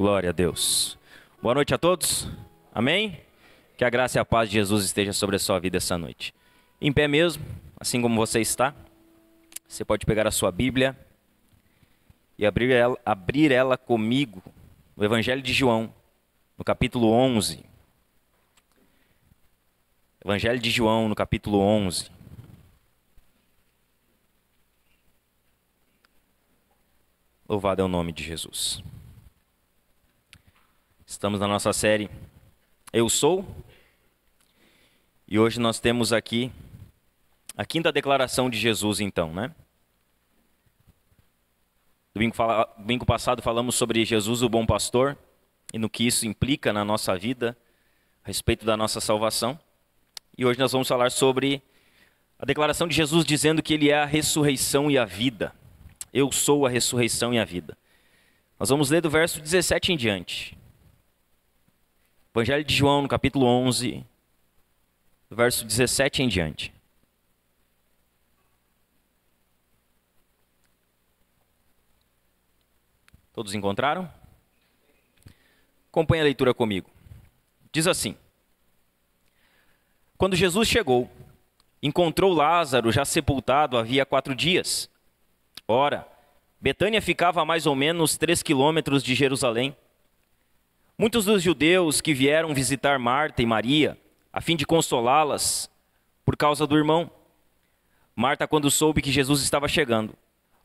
Glória a Deus. Boa noite a todos. Amém? Que a graça e a paz de Jesus esteja sobre a sua vida essa noite. Em pé mesmo, assim como você está, você pode pegar a sua Bíblia e abrir ela comigo, no Evangelho de João, no capítulo 11. Evangelho de João, no capítulo 11. Louvado é o nome de Jesus. Estamos na nossa série Eu Sou. E hoje nós temos aqui a quinta declaração de Jesus, então, né? Domingo passado falamos sobre Jesus, o bom pastor, e no que isso implica na nossa vida, a respeito da nossa salvação. E hoje nós vamos falar sobre a declaração de Jesus dizendo que Ele é a ressurreição e a vida. Eu sou a ressurreição e a vida. Nós vamos ler do verso 17 em diante. Evangelho de João, no capítulo 11, do verso 17 em diante. Todos encontraram? Acompanhe a leitura comigo. Diz assim: Quando Jesus chegou, encontrou Lázaro já sepultado havia 4 dias. Ora, Betânia ficava a mais ou menos 3 quilômetros de Jerusalém. Muitos dos judeus que vieram visitar Marta e Maria, a fim de consolá-las por causa do irmão. Marta, quando soube que Jesus estava chegando,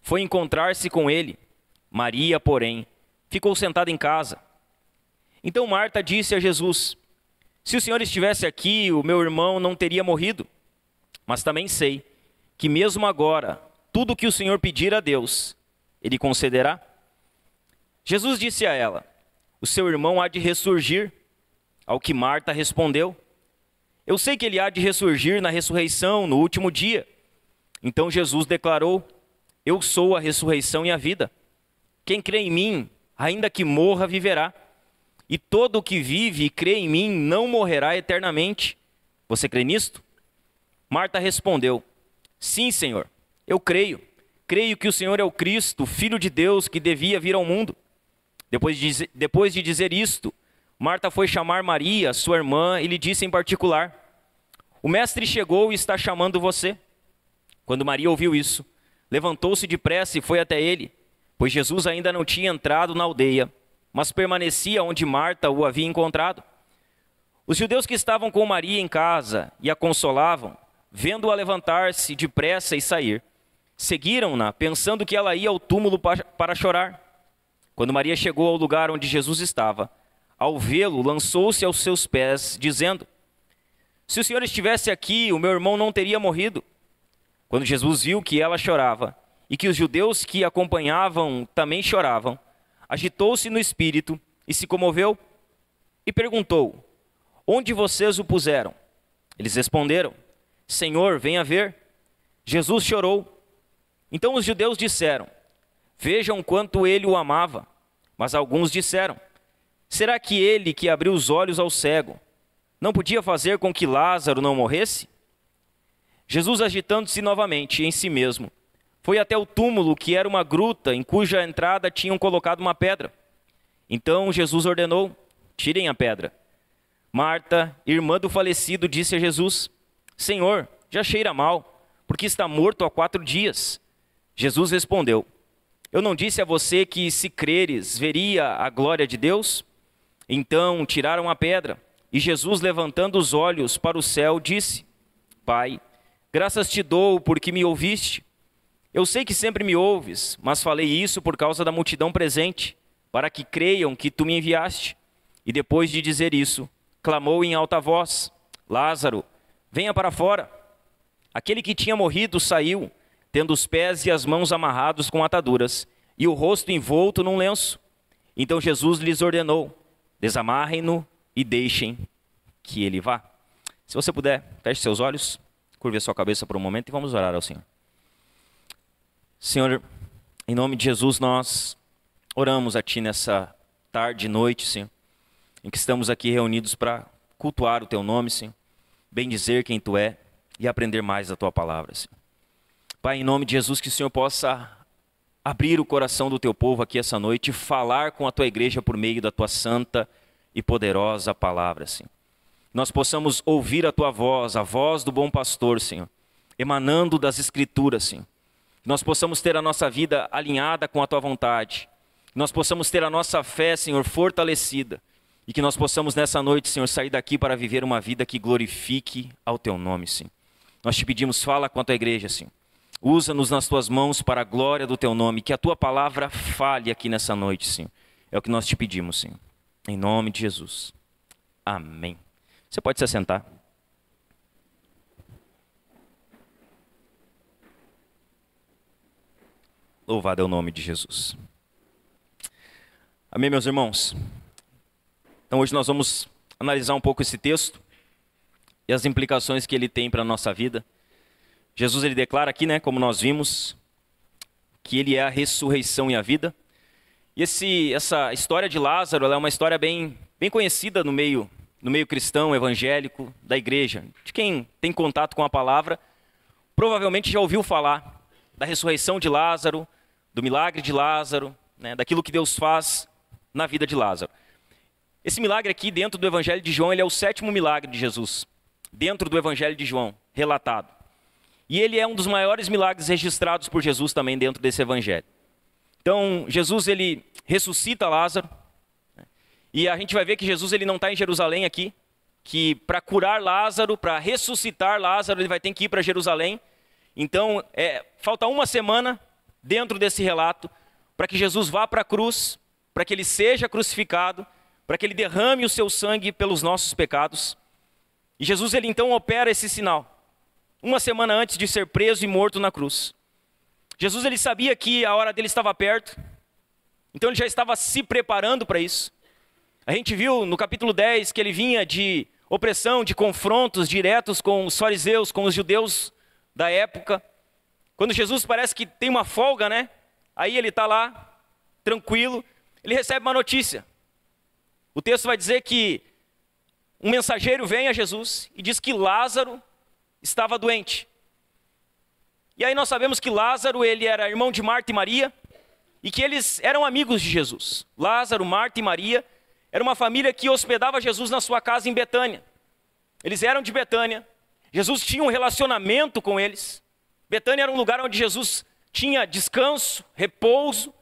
foi encontrar-se com ele. Maria, porém, ficou sentada em casa. Então Marta disse a Jesus: Se o Senhor estivesse aqui, o meu irmão não teria morrido. Mas também sei que mesmo agora, tudo o que o Senhor pedir a Deus, Ele concederá. Jesus disse a ela: O seu irmão há de ressurgir. Ao que Marta respondeu: Eu sei que ele há de ressurgir na ressurreição, no último dia. Então Jesus declarou: Eu sou a ressurreição e a vida. Quem crê em mim, ainda que morra, viverá. E todo o que vive e crê em mim não morrerá eternamente. Você crê nisto? Marta respondeu: Sim, Senhor, eu creio. Creio que o Senhor é o Cristo, o Filho de Deus, que devia vir ao mundo. Depois de dizer isto, Marta foi chamar Maria, sua irmã, e lhe disse em particular: O mestre chegou e está chamando você. Quando Maria ouviu isso, levantou-se depressa e foi até ele, pois Jesus ainda não tinha entrado na aldeia, mas permanecia onde Marta o havia encontrado. Os judeus que estavam com Maria em casa e a consolavam, vendo-a levantar-se depressa e sair, seguiram-na, pensando que ela ia ao túmulo para chorar. Quando Maria chegou ao lugar onde Jesus estava, ao vê-lo, lançou-se aos seus pés, dizendo: Se o Senhor estivesse aqui, o meu irmão não teria morrido. Quando Jesus viu que ela chorava, e que os judeus que a acompanhavam também choravam, agitou-se no espírito e se comoveu, e perguntou: Onde vocês o puseram? Eles responderam: Senhor, venha ver. Jesus chorou. Então os judeus disseram: Vejam quanto ele o amava. Mas alguns disseram: Será que ele que abriu os olhos ao cego não podia fazer com que Lázaro não morresse? Jesus, agitando-se novamente em si mesmo, foi até o túmulo, que era uma gruta em cuja entrada tinham colocado uma pedra. Então Jesus ordenou: Tirem a pedra. Marta, irmã do falecido, disse a Jesus: Senhor, já cheira mal, porque está morto há 4 dias. Jesus respondeu: Eu não disse a você que, se creres, veria a glória de Deus? Então tiraram a pedra, e Jesus, levantando os olhos para o céu, disse: Pai, graças te dou porque me ouviste. Eu sei que sempre me ouves, mas falei isso por causa da multidão presente, para que creiam que tu me enviaste. E depois de dizer isso, clamou em alta voz: Lázaro, venha para fora. Aquele que tinha morrido saiu, tendo os pés e as mãos amarrados com ataduras, e o rosto envolto num lenço. Então Jesus lhes ordenou: Desamarrem-no e deixem que ele vá. Se você puder, feche seus olhos, curve a sua cabeça por um momento e vamos orar ao Senhor. Senhor, em nome de Jesus, nós oramos a Ti nessa tarde e noite, Senhor, em que estamos aqui reunidos para cultuar o Teu nome, Senhor, bem dizer quem Tu é e aprender mais da Tua palavra, Senhor. Pai, em nome de Jesus, que o Senhor possa abrir o coração do teu povo aqui essa noite e falar com a tua igreja por meio da tua santa e poderosa palavra, Senhor. Nós possamos ouvir a tua voz, a voz do bom pastor, Senhor, emanando das escrituras, Senhor. Nós possamos ter a nossa vida alinhada com a tua vontade. Nós possamos ter a nossa fé, Senhor, fortalecida. E que nós possamos nessa noite, Senhor, sair daqui para viver uma vida que glorifique ao teu nome, Senhor. Nós te pedimos, fala com a tua igreja, Senhor. Usa-nos nas tuas mãos para a glória do teu nome. Que a tua palavra fale aqui nessa noite, Senhor. É o que nós te pedimos, Senhor. Em nome de Jesus. Amém. Você pode se assentar. Louvado é o nome de Jesus. Amém, meus irmãos? Então hoje nós vamos analisar um pouco esse texto e as implicações que ele tem para a nossa vida. Jesus ele declara aqui, né, como nós vimos, que ele é a ressurreição e a vida. E essa história de Lázaro, ela é uma história bem conhecida no meio cristão, evangélico, da igreja. De quem tem contato com a palavra, provavelmente já ouviu falar da ressurreição de Lázaro, do milagre de Lázaro, né, daquilo que Deus faz na vida de Lázaro. Esse milagre aqui, dentro do Evangelho de João, ele é o 7º milagre de Jesus, dentro do Evangelho de João, relatado. E ele é um dos maiores milagres registrados por Jesus também dentro desse Evangelho. Então, Jesus, ele ressuscita Lázaro, né, e a gente vai ver que Jesus ele não está em Jerusalém aqui, que para curar Lázaro, para ressuscitar Lázaro, ele vai ter que ir para Jerusalém. Então, falta uma semana dentro desse relato, para que Jesus vá para a cruz, para que ele seja crucificado, para que ele derrame o seu sangue pelos nossos pecados. E Jesus, ele então opera esse sinal, uma semana antes de ser preso e morto na cruz. Jesus, ele sabia que a hora dele estava perto, então ele já estava se preparando para isso. A gente viu no capítulo 10 que ele vinha de opressão, de confrontos diretos com os fariseus, com os judeus da época. Quando Jesus parece que tem uma folga, né? Aí ele está lá, tranquilo, ele recebe uma notícia. O texto vai dizer que um mensageiro vem a Jesus e diz que Lázaro estava doente. E aí nós sabemos que Lázaro, ele era irmão de Marta e Maria, e que eles eram amigos de Jesus. Lázaro, Marta e Maria, era uma família que hospedava Jesus na sua casa em Betânia. Eles eram de Betânia, Jesus tinha um relacionamento com eles. Betânia era um lugar onde Jesus tinha descanso, repouso.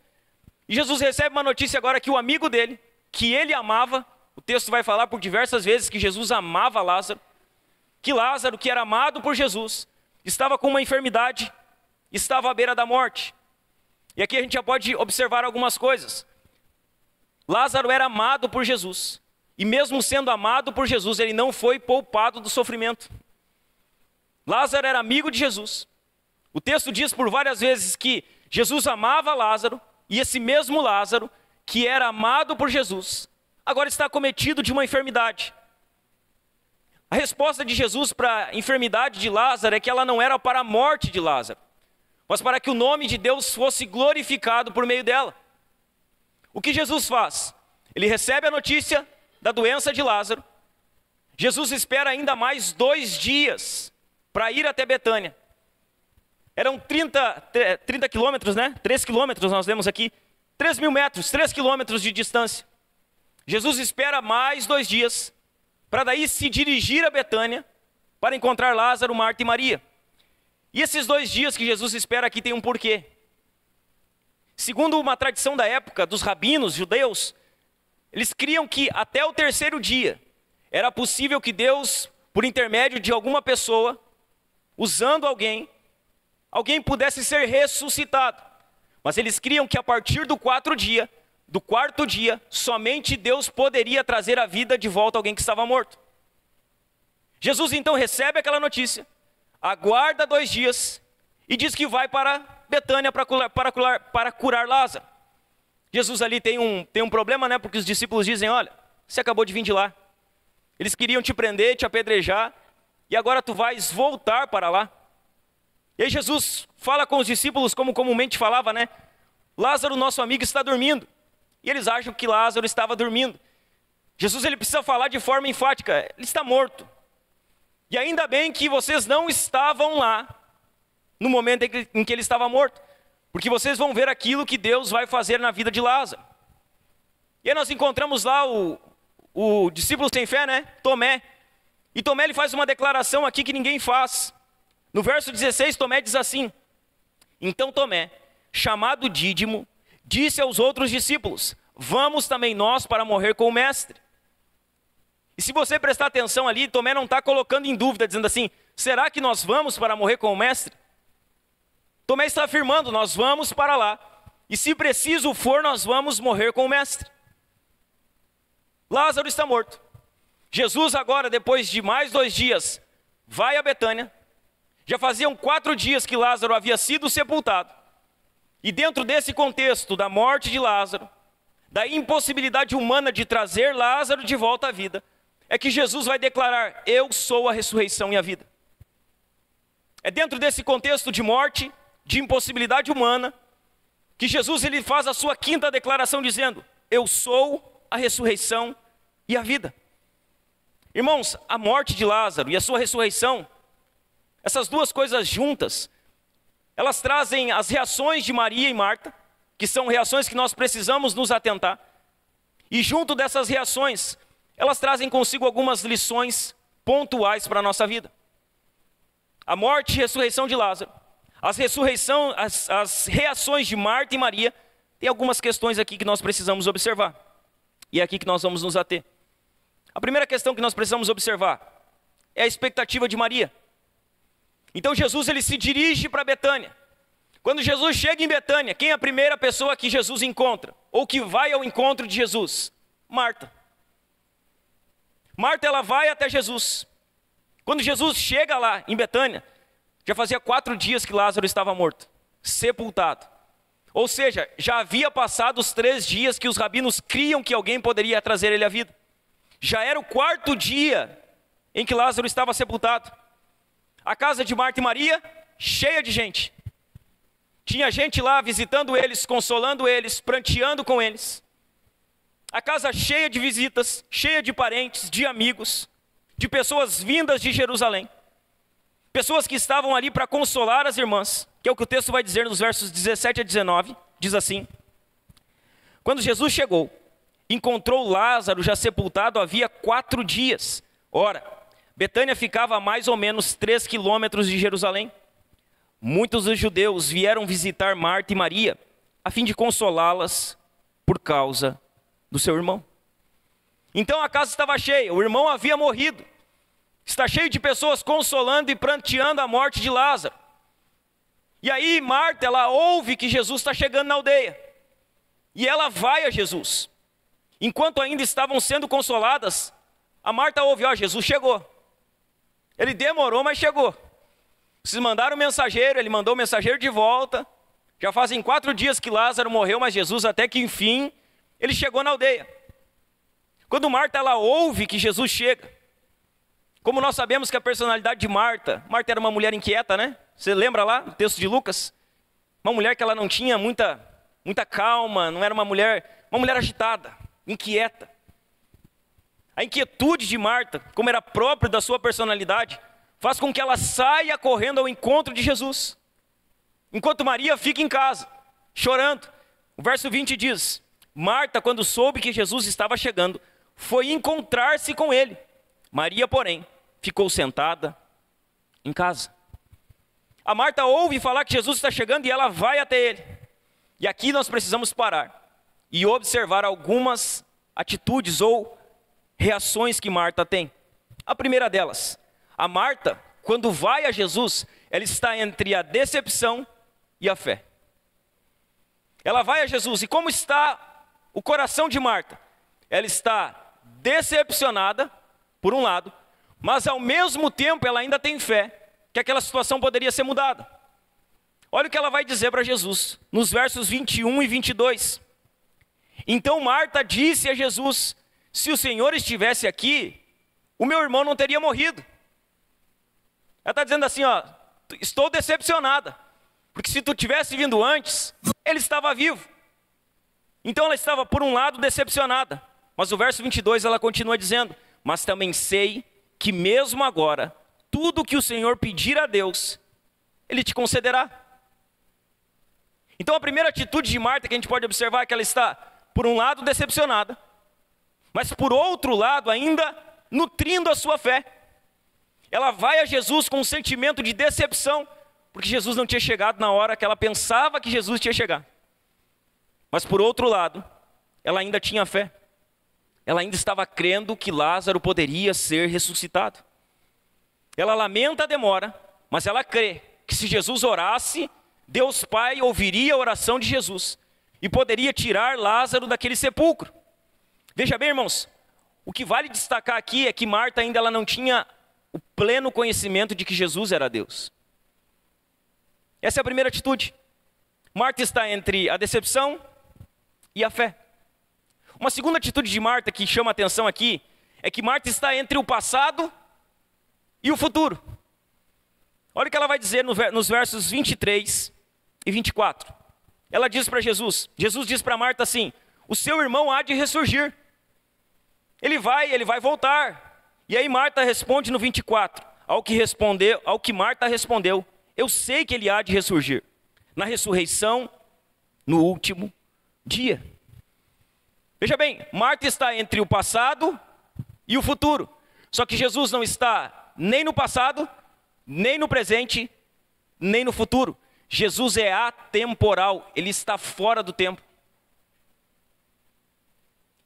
E Jesus recebe uma notícia agora que o amigo dele, que ele amava, o texto vai falar por diversas vezes que Jesus amava Lázaro, que Lázaro, que era amado por Jesus, estava com uma enfermidade, estava à beira da morte. E aqui a gente já pode observar algumas coisas. Lázaro era amado por Jesus, e mesmo sendo amado por Jesus, ele não foi poupado do sofrimento. Lázaro era amigo de Jesus. O texto diz por várias vezes que Jesus amava Lázaro, e esse mesmo Lázaro, que era amado por Jesus, agora está acometido de uma enfermidade. A resposta de Jesus para a enfermidade de Lázaro é que ela não era para a morte de Lázaro, mas para que o nome de Deus fosse glorificado por meio dela. O que Jesus faz? Ele recebe a notícia da doença de Lázaro. Jesus espera ainda mais 2 dias para ir até Betânia. Eram 30 quilômetros, né? 3 quilômetros nós vemos aqui. 3.000 metros, 3 quilômetros de distância. Jesus espera mais 2 dias para daí se dirigir a Betânia para encontrar Lázaro, Marta e Maria. E esses 2 dias que Jesus espera aqui tem um porquê. Segundo uma tradição da época dos rabinos judeus, eles criam que até o 3º dia era possível que Deus, por intermédio de alguma pessoa, usando alguém pudesse ser ressuscitado. Mas eles criam que a partir do 4º dia, somente Deus poderia trazer a vida de volta a alguém que estava morto. Jesus então recebe aquela notícia, aguarda 2 dias e diz que vai para Betânia para curar Lázaro. Jesus ali tem um problema, né? Porque os discípulos dizem, olha, você acabou de vir de lá. Eles queriam te prender, te apedrejar, e agora tu vais voltar para lá. E aí Jesus fala com os discípulos como comumente falava, né? Lázaro, nosso amigo, está dormindo. E eles acham que Lázaro estava dormindo. Jesus ele precisa falar de forma enfática, ele está morto. E ainda bem que vocês não estavam lá no momento em que ele estava morto. porque vocês vão ver aquilo que Deus vai fazer na vida de Lázaro. E aí nós encontramos lá o discípulo sem fé, né? Tomé. E Tomé ele faz uma declaração aqui que ninguém faz. No verso 16, Tomé diz assim: então Tomé, chamado Dídimo, disse aos outros discípulos: vamos também nós para morrer com o mestre. E se você prestar atenção ali, Tomé não está colocando em dúvida, dizendo assim: será que nós vamos para morrer com o mestre? Tomé está afirmando: nós vamos para lá, e se preciso for, nós vamos morrer com o mestre. Lázaro está morto. Jesus agora, depois de mais 2 dias, vai a Betânia. Já faziam 4 dias que Lázaro havia sido sepultado. E dentro desse contexto da morte de Lázaro, da impossibilidade humana de trazer Lázaro de volta à vida, é que Jesus vai declarar: eu sou a ressurreição e a vida. É dentro desse contexto de morte, de impossibilidade humana, que Jesus ele faz a sua 5ª declaração dizendo: eu sou a ressurreição e a vida. Irmãos, a morte de Lázaro e a sua ressurreição, essas 2 coisas juntas, elas trazem as reações de Maria e Marta, que são reações que nós precisamos nos atentar. E junto dessas reações, elas trazem consigo algumas lições pontuais para a nossa vida. A morte e ressurreição de Lázaro, as reações de Marta e Maria, tem algumas questões aqui que nós precisamos observar. E é aqui que nós vamos nos ater. A primeira questão que nós precisamos observar é a expectativa de Maria. Então Jesus ele se dirige para Betânia. Quando Jesus chega em Betânia, quem é a primeira pessoa que Jesus encontra? Ou que vai ao encontro de Jesus? Marta. Marta ela vai até Jesus. Quando Jesus chega lá em Betânia, já fazia 4 dias que Lázaro estava morto, sepultado. Ou seja, já havia passado os 3 dias que os rabinos criam que alguém poderia trazer ele à vida. Já era o 4º dia em que Lázaro estava sepultado. A casa de Marta e Maria, cheia de gente. Tinha gente lá visitando eles, consolando eles, pranteando com eles. A casa cheia de visitas, cheia de parentes, de amigos, de pessoas vindas de Jerusalém. Pessoas que estavam ali para consolar as irmãs, que é o que o texto vai dizer nos versos 17 a 19, diz assim: quando Jesus chegou, encontrou Lázaro já sepultado havia 4 dias. Ora, Betânia ficava a mais ou menos 3 quilômetros de Jerusalém. Muitos dos judeus vieram visitar Marta e Maria, a fim de consolá-las por causa do seu irmão. Então a casa estava cheia, o irmão havia morrido. Está cheio de pessoas consolando e pranteando a morte de Lázaro. E aí Marta, ela ouve que Jesus está chegando na aldeia. E ela vai a Jesus. Enquanto ainda estavam sendo consoladas, a Marta ouve: ó, Jesus chegou. Ele demorou, mas chegou. Vocês mandaram o mensageiro, ele mandou o mensageiro de volta. Já fazem 4 dias que Lázaro morreu, mas Jesus até que enfim, ele chegou na aldeia. Quando Marta, ela ouve que Jesus chega, como nós sabemos que a personalidade de Marta era uma mulher inquieta, né? Você lembra lá, no texto de Lucas? Uma mulher que ela não tinha muita calma, não era uma mulher agitada, inquieta. A inquietude de Marta, como era próprio da sua personalidade, faz com que ela saia correndo ao encontro de Jesus. Enquanto Maria fica em casa, chorando. O verso 20 diz: Marta, quando soube que Jesus estava chegando, foi encontrar-se com ele. Maria, porém, ficou sentada em casa. A Marta ouve falar que Jesus está chegando e ela vai até ele. E aqui nós precisamos parar e observar algumas atitudes ou reações que Marta tem. A primeira delas, a Marta, quando vai a Jesus, ela está entre a decepção e a fé. Ela vai a Jesus, e como está o coração de Marta? Ela está decepcionada, por um lado, mas ao mesmo tempo ela ainda tem fé que aquela situação poderia ser mudada. Olha o que ela vai dizer para Jesus, nos versos 21 e 22. Então Marta disse a Jesus: se o Senhor estivesse aqui, o meu irmão não teria morrido. Ela está dizendo assim, ó: estou decepcionada, porque se tu tivesse vindo antes, ele estava vivo. Então ela estava, por um lado, decepcionada. Mas o verso 22 ela continua dizendo: mas também sei que mesmo agora, tudo que o Senhor pedir a Deus, Ele te concederá. Então a primeira atitude de Marta que a gente pode observar é que ela está, por um lado, decepcionada, mas por outro lado ainda nutrindo a sua fé. Ela vai a Jesus com um sentimento de decepção, porque Jesus não tinha chegado na hora que ela pensava que Jesus tinha chegado. Mas por outro lado, ela ainda tinha fé. Ela ainda estava crendo que Lázaro poderia ser ressuscitado. Ela lamenta a demora, mas ela crê que se Jesus orasse, Deus Pai ouviria a oração de Jesus e poderia tirar Lázaro daquele sepulcro. Veja bem, irmãos, o que vale destacar aqui é que Marta ainda ela não tinha o pleno conhecimento de que Jesus era Deus. Essa é a primeira atitude. Marta está entre a decepção e a fé. Uma segunda atitude de Marta que chama a atenção aqui é que Marta está entre o passado e o futuro. Olha o que ela vai dizer nos versos 23 e 24. Ela diz para Jesus diz para Marta assim: o seu irmão há de ressurgir. Ele vai voltar. E aí Marta responde no 24, ao que Marta respondeu: eu sei que ele há de ressurgir, na ressurreição, no último dia. Veja bem, Marta está entre o passado e o futuro. Só que Jesus não está nem no passado, nem no presente, nem no futuro. Jesus é atemporal, ele está fora do tempo.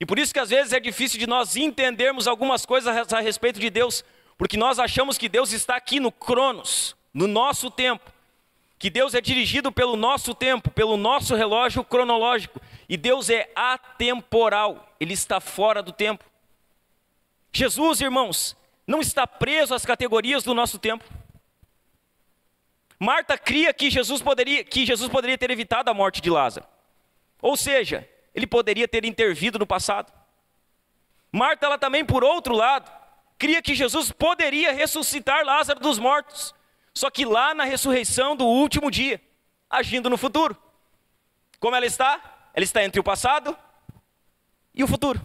E por isso que às vezes é difícil de nós entendermos algumas coisas a respeito de Deus, porque nós achamos que Deus está aqui no Cronos, no nosso tempo, que Deus é dirigido pelo nosso tempo, pelo nosso relógio cronológico, e Deus é atemporal, ele está fora do tempo. Jesus, irmãos, não está preso às categorias do nosso tempo. Marta cria que Jesus poderia ter evitado a morte de Lázaro, ou seja, ele poderia ter intervido no passado. Marta, ela também, por outro lado, cria que Jesus poderia ressuscitar Lázaro dos mortos, só que lá na ressurreição do último dia, agindo no futuro. Como ela está? Ela está entre o passado e o futuro.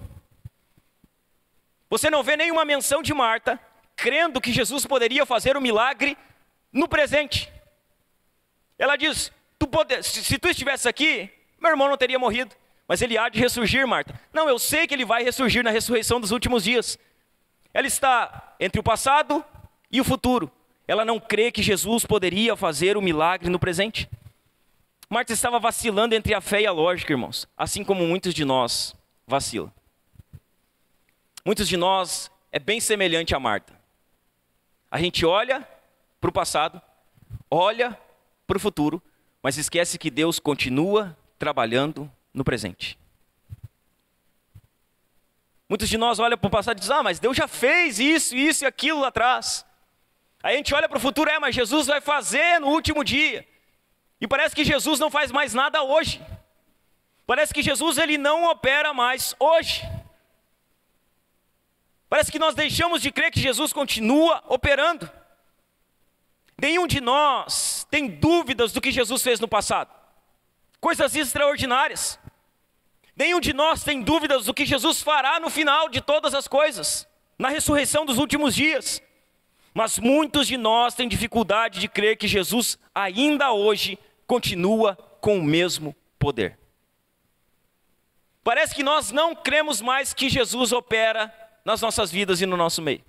Você não vê nenhuma menção de Marta crendo que Jesus poderia fazer um milagre no presente. Ela diz: se tu estivesse aqui, meu irmão não teria morrido, mas ele há de ressurgir, Marta. Não, eu sei que ele vai ressurgir na ressurreição dos últimos dias. Ela está entre o passado e o futuro. Ela não crê que Jesus poderia fazer o milagre no presente. Marta estava vacilando entre a fé e a lógica, irmãos, assim como muitos de nós vacilam. Muitos de nós é bem semelhante a Marta. A gente olha para o passado, olha para o futuro, mas esquece que Deus continua trabalhando no presente. Muitos de nós olham para o passado e dizem: mas Deus já fez isso e aquilo lá atrás. Aí a gente olha para o futuro: mas Jesus vai fazer no último dia. E parece que Jesus não faz mais nada hoje. Parece que Jesus ele não opera mais hoje. Parece que nós deixamos de crer que Jesus continua operando. Nenhum de nós tem dúvidas do que Jesus fez no passado. Coisas extraordinárias. Nenhum de nós tem dúvidas do que Jesus fará no final de todas as coisas, na ressurreição dos últimos dias. Mas muitos de nós têm dificuldade de crer que Jesus ainda hoje continua com o mesmo poder. Parece que nós não cremos mais que Jesus opera nas nossas vidas e no nosso meio.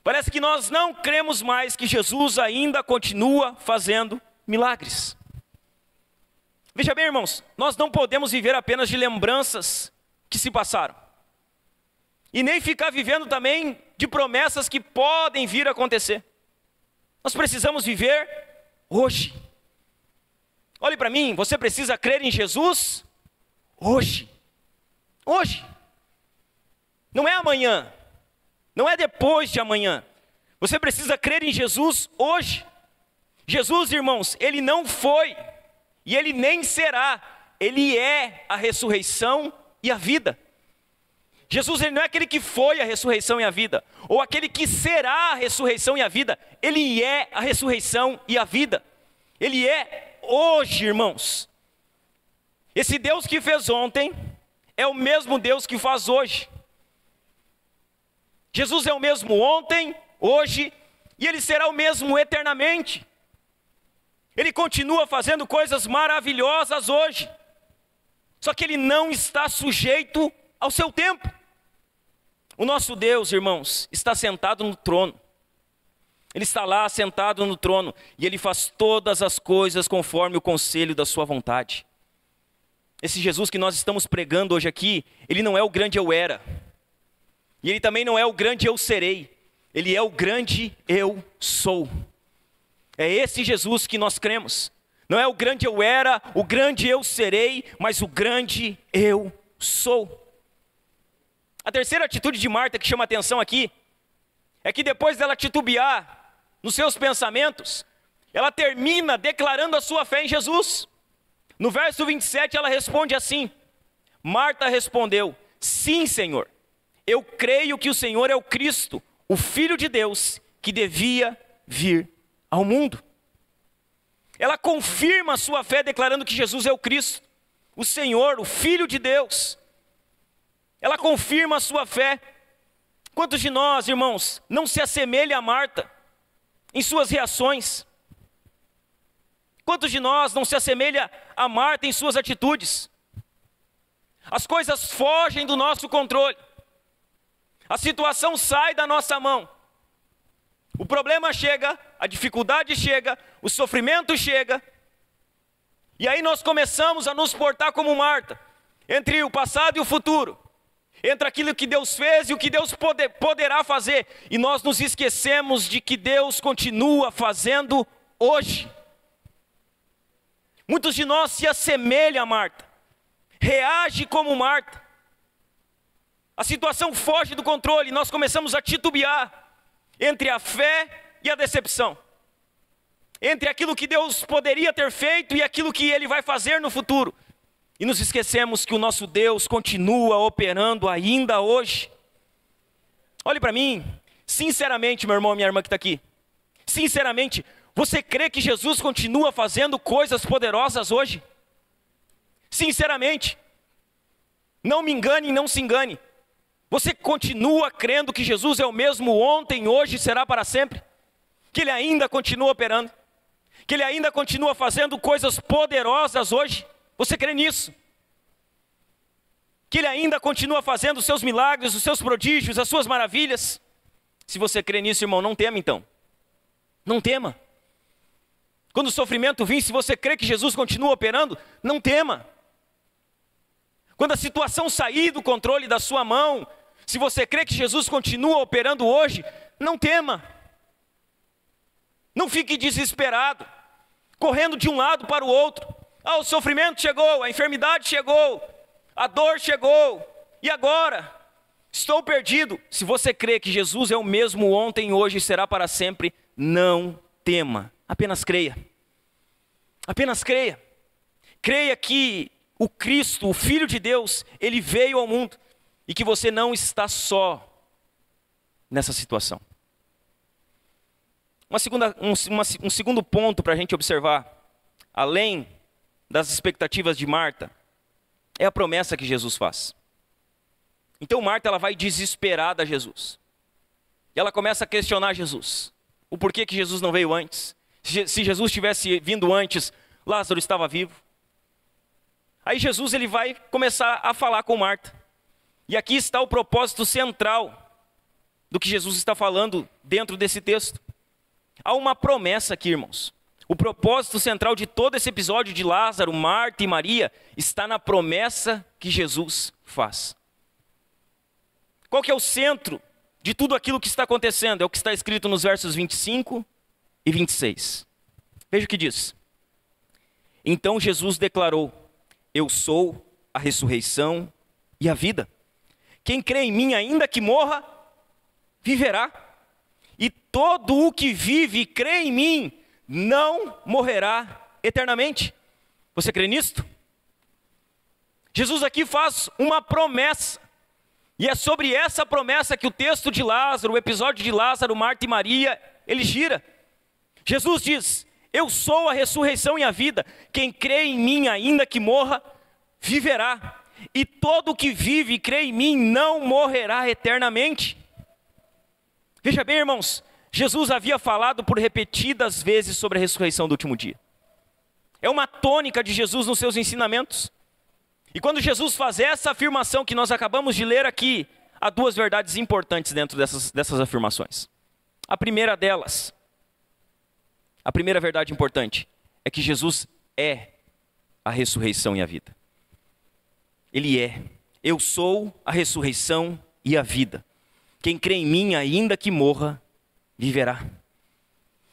Parece que nós não cremos mais que Jesus ainda continua fazendo milagres. Veja bem, irmãos, nós não podemos viver apenas de lembranças que se passaram. E nem ficar vivendo também de promessas que podem vir a acontecer. Nós precisamos viver hoje. Olhe para mim, você precisa crer em Jesus hoje. Hoje. Não é amanhã. Não é depois de amanhã. Você precisa crer em Jesus hoje. Jesus, irmãos, ele não foi e ele nem será. Ele é a ressurreição e a vida. Jesus ele não é aquele que foi a ressurreição e a vida, ou aquele que será a ressurreição e a vida. Ele é a ressurreição e a vida. Ele é hoje, irmãos. Esse Deus que fez ontem é o mesmo Deus que faz hoje. Jesus é o mesmo ontem, hoje, e ele será o mesmo eternamente. Ele continua fazendo coisas maravilhosas hoje. Só que Ele não está sujeito ao seu tempo. O nosso Deus, irmãos, está sentado no trono. Ele está lá sentado no trono e Ele faz todas as coisas conforme o conselho da sua vontade. Esse Jesus que nós estamos pregando hoje aqui, Ele não é o grande eu era. E Ele também não é o grande eu serei. Ele é o grande eu sou. É esse Jesus que nós cremos. Não é o grande eu era, o grande eu serei, mas o grande eu sou. A terceira atitude de Marta que chama a atenção aqui, é que depois dela titubear nos seus pensamentos, ela termina declarando a sua fé em Jesus. No verso 27 ela responde assim: Marta respondeu: sim, Senhor, eu creio que o Senhor é o Cristo, o Filho de Deus, que devia vir ao mundo. Ela confirma a sua fé declarando que Jesus é o Cristo, o Senhor, o Filho de Deus. Ela confirma a sua fé. Quantos de nós, irmãos, não se assemelha a Marta em suas reações? Quantos de nós não se assemelha a Marta em suas atitudes? As coisas fogem do nosso controle. A situação sai da nossa mão. O problema chega, a dificuldade chega, o sofrimento chega. E aí nós começamos a nos portar como Marta, entre o passado e o futuro, entre aquilo que Deus fez e o que Deus poderá fazer. E nós nos esquecemos de que Deus continua fazendo hoje. Muitos de nós se assemelham a Marta, reage como Marta. A situação foge do controle e nós começamos a titubear entre a fé e a decepção, entre aquilo que Deus poderia ter feito e aquilo que Ele vai fazer no futuro. E nos esquecemos que o nosso Deus continua operando ainda hoje. Olhe para mim, sinceramente, meu irmão, minha irmã que está aqui, sinceramente, você crê que Jesus continua fazendo coisas poderosas hoje? Sinceramente, não me engane, não se engane. Você continua crendo que Jesus é o mesmo ontem, hoje e será para sempre? Que Ele ainda continua operando? Que Ele ainda continua fazendo coisas poderosas hoje? Você crê nisso? Que Ele ainda continua fazendo os seus milagres, os seus prodígios, as suas maravilhas? Se você crê nisso, irmão, não tema então. Não tema. Quando o sofrimento vir, se você crê que Jesus continua operando, não tema. Quando a situação sair do controle da sua mão, se você crê que Jesus continua operando hoje, não tema. Não fique desesperado, correndo de um lado para o outro. Ah, o sofrimento chegou, a enfermidade chegou, a dor chegou, e agora? Estou perdido. Se você crê que Jesus é o mesmo ontem, hoje e será para sempre, não tema, apenas creia. Apenas creia. Creia que o Cristo, o Filho de Deus, Ele veio ao mundo e que você não está só nessa situação. Um segundo ponto para a gente observar, além das expectativas de Marta, é a promessa que Jesus faz. Então Marta, ela vai desesperada a Jesus. E ela começa a questionar Jesus. O porquê que Jesus não veio antes? Se Jesus tivesse vindo antes, Lázaro estava vivo. Aí Jesus, ele vai começar a falar com Marta. E aqui está o propósito central do que Jesus está falando dentro desse texto. Há uma promessa aqui, irmãos. O propósito central de todo esse episódio de Lázaro, Marta e Maria está na promessa que Jesus faz. Qual que é o centro de tudo aquilo que está acontecendo? É o que está escrito nos versos 25 e 26. Veja o que diz. Então Jesus declarou: eu sou a ressurreição e a vida. Quem crê em mim, ainda que morra, viverá. E todo o que vive e crê em mim, não morrerá eternamente. Você crê nisto? Jesus aqui faz uma promessa. E é sobre essa promessa que o texto de Lázaro, o episódio de Lázaro, Marta e Maria, ele gira. Jesus diz: eu sou a ressurreição e a vida. Quem crê em mim, ainda que morra, viverá. E todo o que vive e crê em mim não morrerá eternamente. Veja bem, irmãos, Jesus havia falado por repetidas vezes sobre a ressurreição do último dia. É uma tônica de Jesus nos seus ensinamentos. E quando Jesus faz essa afirmação que nós acabamos de ler aqui, há duas verdades importantes dentro dessas afirmações. A primeira delas, a primeira verdade importante, é que Jesus é a ressurreição e a vida. Ele é. Eu sou a ressurreição e a vida. Quem crê em mim, ainda que morra, viverá.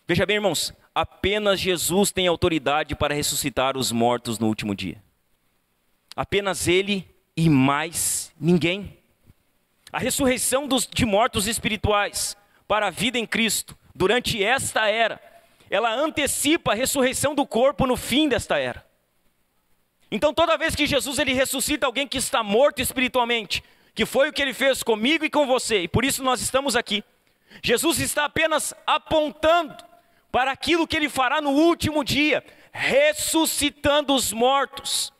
Veja bem, irmãos, apenas Jesus tem autoridade para ressuscitar os mortos no último dia. Apenas Ele e mais ninguém. A ressurreição de mortos espirituais para a vida em Cristo, durante esta era, ela antecipa a ressurreição do corpo no fim desta era. Então toda vez que Jesus ele ressuscita alguém que está morto espiritualmente, que foi o que Ele fez comigo e com você, e por isso nós estamos aqui, Jesus está apenas apontando para aquilo que Ele fará no último dia, ressuscitando os mortos.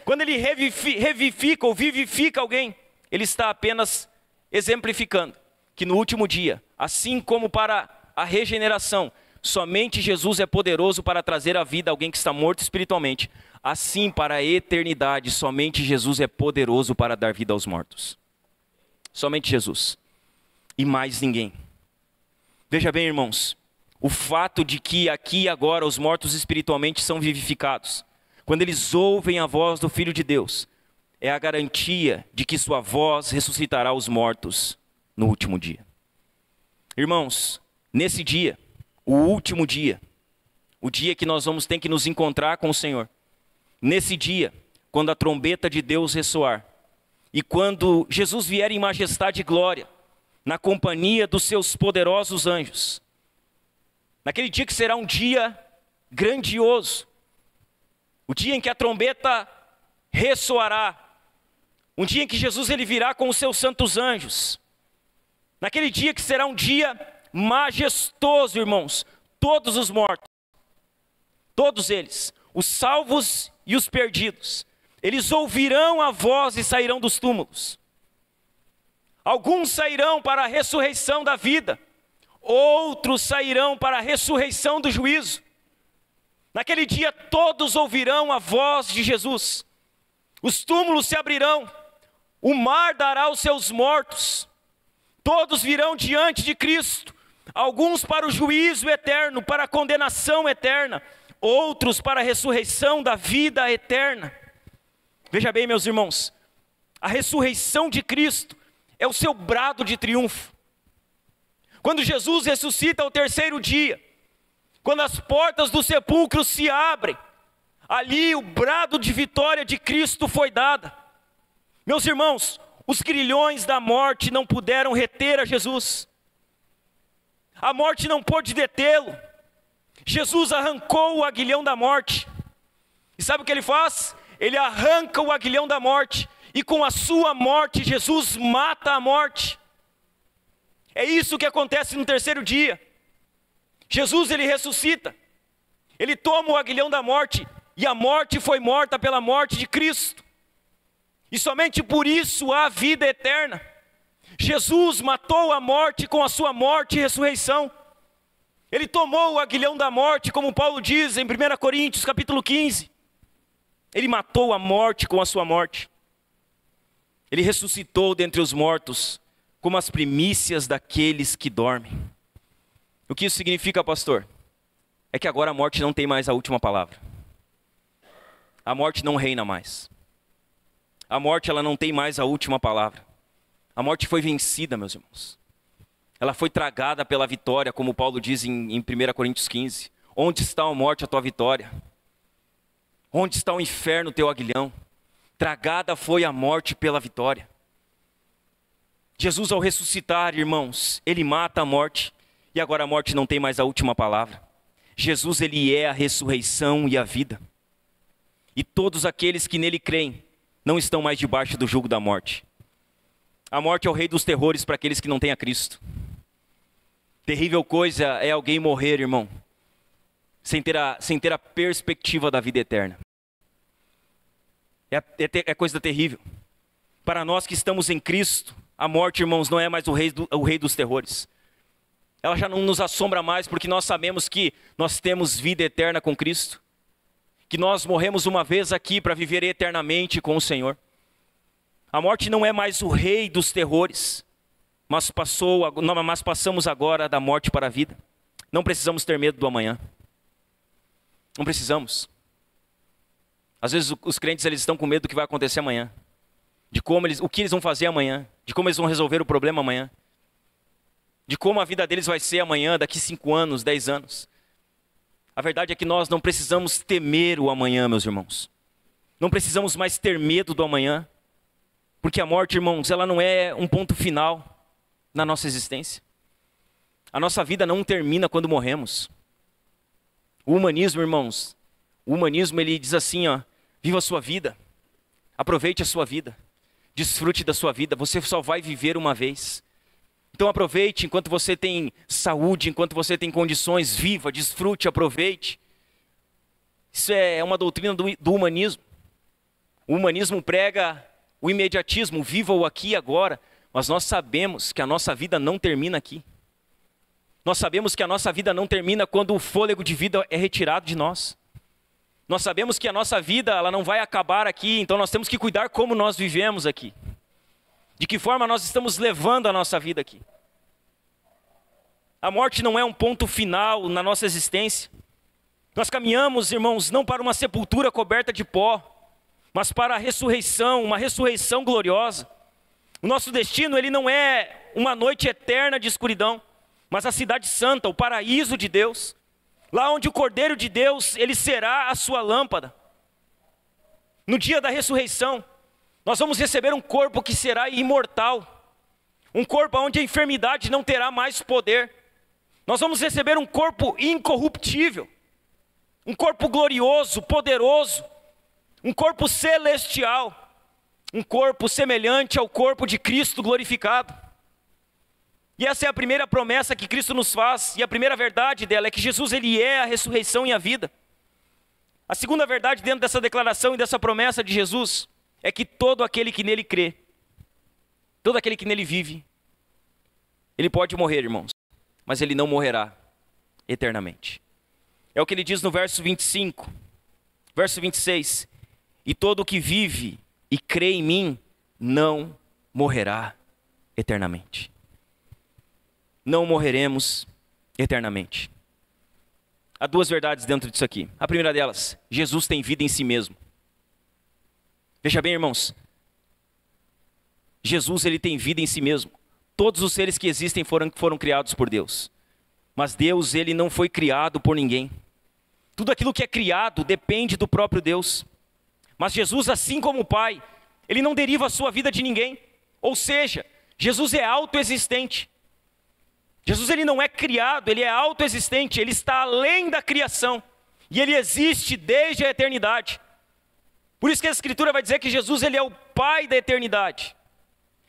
Quando Ele revivifica ou vivifica alguém, Ele está apenas exemplificando que no último dia, assim como para a regeneração, somente Jesus é poderoso para trazer à vida alguém que está morto espiritualmente. Assim, para a eternidade, somente Jesus é poderoso para dar vida aos mortos. Somente Jesus. E mais ninguém. Veja bem, irmãos, o fato de que aqui e agora os mortos espiritualmente são vivificados, quando eles ouvem a voz do Filho de Deus, é a garantia de que sua voz ressuscitará os mortos no último dia. Irmãos, nesse dia, o último dia, o dia que nós vamos ter que nos encontrar com o Senhor, nesse dia, quando a trombeta de Deus ressoar, e quando Jesus vier em majestade e glória, na companhia dos seus poderosos anjos, naquele dia que será um dia grandioso, o dia em que a trombeta ressoará, um dia em que Jesus ele virá com os seus santos anjos, naquele dia que será um dia majestoso, irmãos, todos os mortos, todos eles, os salvos e os perdidos, eles ouvirão a voz e sairão dos túmulos. Alguns sairão para a ressurreição da vida, outros sairão para a ressurreição do juízo. Naquele dia todos ouvirão a voz de Jesus, os túmulos se abrirão, o mar dará os seus mortos, todos virão diante de Cristo, alguns para o juízo eterno, para a condenação eterna, outros para a ressurreição da vida eterna. Veja bem, meus irmãos, a ressurreição de Cristo é o seu brado de triunfo. Quando Jesus ressuscita ao terceiro dia, quando as portas do sepulcro se abrem, ali o brado de vitória de Cristo foi dado. Meus irmãos, os grilhões da morte não puderam reter a Jesus. A morte não pôde detê-lo. Jesus arrancou o aguilhão da morte. E sabe o que Ele faz? Ele arranca o aguilhão da morte. E com a sua morte, Jesus mata a morte. É isso que acontece no terceiro dia. Jesus, Ele ressuscita. Ele toma o aguilhão da morte. E a morte foi morta pela morte de Cristo. E somente por isso há vida eterna. Jesus matou a morte com a sua morte e ressurreição. Ele tomou o aguilhão da morte, como Paulo diz em 1 Coríntios capítulo 15. Ele matou a morte com a sua morte. Ele ressuscitou dentre os mortos, como as primícias daqueles que dormem. O que isso significa, pastor? É que agora a morte não tem mais a última palavra. A morte não reina mais. A morte ela não tem mais a última palavra. A morte foi vencida, meus irmãos. Ela foi tragada pela vitória, como Paulo diz em 1 Coríntios 15. Onde está a morte, a tua vitória? Onde está o inferno, o teu aguilhão? Tragada foi a morte pela vitória. Jesus, ao ressuscitar, irmãos, Ele mata a morte. E agora a morte não tem mais a última palavra. Jesus, Ele é a ressurreição e a vida. E todos aqueles que nele creem, não estão mais debaixo do jugo da morte. A morte é o rei dos terrores para aqueles que não têm a Cristo. Terrível coisa é alguém morrer, irmão, sem ter a perspectiva da vida eterna. É coisa terrível. Para nós que estamos em Cristo, a morte, irmãos, não é mais o rei dos terrores. Ela já não nos assombra mais, porque nós sabemos que nós temos vida eterna com Cristo. que nós morremos uma vez aqui para viver eternamente com o Senhor. A morte não é mais o rei dos terrores, mas passamos agora da morte para a vida. Não precisamos ter medo do amanhã. Não precisamos. Às vezes os crentes eles estão com medo do que vai acontecer amanhã, o que eles vão fazer amanhã, de como eles vão resolver o problema amanhã, de como a vida deles vai ser amanhã, daqui 5 anos, 10 anos. A verdade é que nós não precisamos temer o amanhã, meus irmãos. Não precisamos mais ter medo do amanhã, porque a morte, irmãos, ela não é um ponto final na nossa existência. A nossa vida não termina quando morremos. O humanismo, irmãos, ele diz assim, viva a sua vida, aproveite a sua vida, desfrute da sua vida, você só vai viver uma vez. Então aproveite enquanto você tem saúde, enquanto você tem condições, viva, desfrute, aproveite. Isso é uma doutrina do humanismo. O humanismo prega o imediatismo, viva o aqui e agora, mas nós sabemos que a nossa vida não termina aqui. Nós sabemos que a nossa vida não termina quando o fôlego de vida é retirado de nós. Nós sabemos que a nossa vida ela não vai acabar aqui, então nós temos que cuidar como nós vivemos aqui. De que forma nós estamos levando a nossa vida aqui. A morte não é um ponto final na nossa existência. Nós caminhamos, irmãos, não para uma sepultura coberta de pó, mas para a ressurreição, uma ressurreição gloriosa. O nosso destino ele não é uma noite eterna de escuridão, mas a cidade santa, o paraíso de Deus. Lá onde o Cordeiro de Deus, ele será a sua lâmpada. No dia da ressurreição, nós vamos receber um corpo que será imortal. Um corpo onde a enfermidade não terá mais poder. Nós vamos receber um corpo incorruptível. Um corpo glorioso, poderoso. Um corpo celestial. Um corpo semelhante ao corpo de Cristo glorificado. E essa é a primeira promessa que Cristo nos faz. E a primeira verdade dela é que Jesus ele é a ressurreição e a vida. A segunda verdade dentro dessa declaração e dessa promessa de Jesus é que todo aquele que nele crê, todo aquele que nele vive, ele pode morrer, irmãos, mas ele não morrerá eternamente. É o que ele diz no verso 25, verso 26. E todo o que vive e crê em mim não morrerá eternamente. Não morreremos eternamente. Há duas verdades dentro disso aqui. A primeira delas, Jesus tem vida em si mesmo. Veja bem, irmãos, Jesus ele tem vida em si mesmo. Todos os seres que existem foram criados por Deus. Mas Deus ele não foi criado por ninguém. Tudo aquilo que é criado depende do próprio Deus. Mas Jesus, assim como o Pai, ele não deriva a sua vida de ninguém. Ou seja, Jesus é autoexistente. Jesus ele não é criado, ele é autoexistente, ele está além da criação. E ele existe desde a eternidade. Por isso que a Escritura vai dizer que Jesus ele é o Pai da eternidade.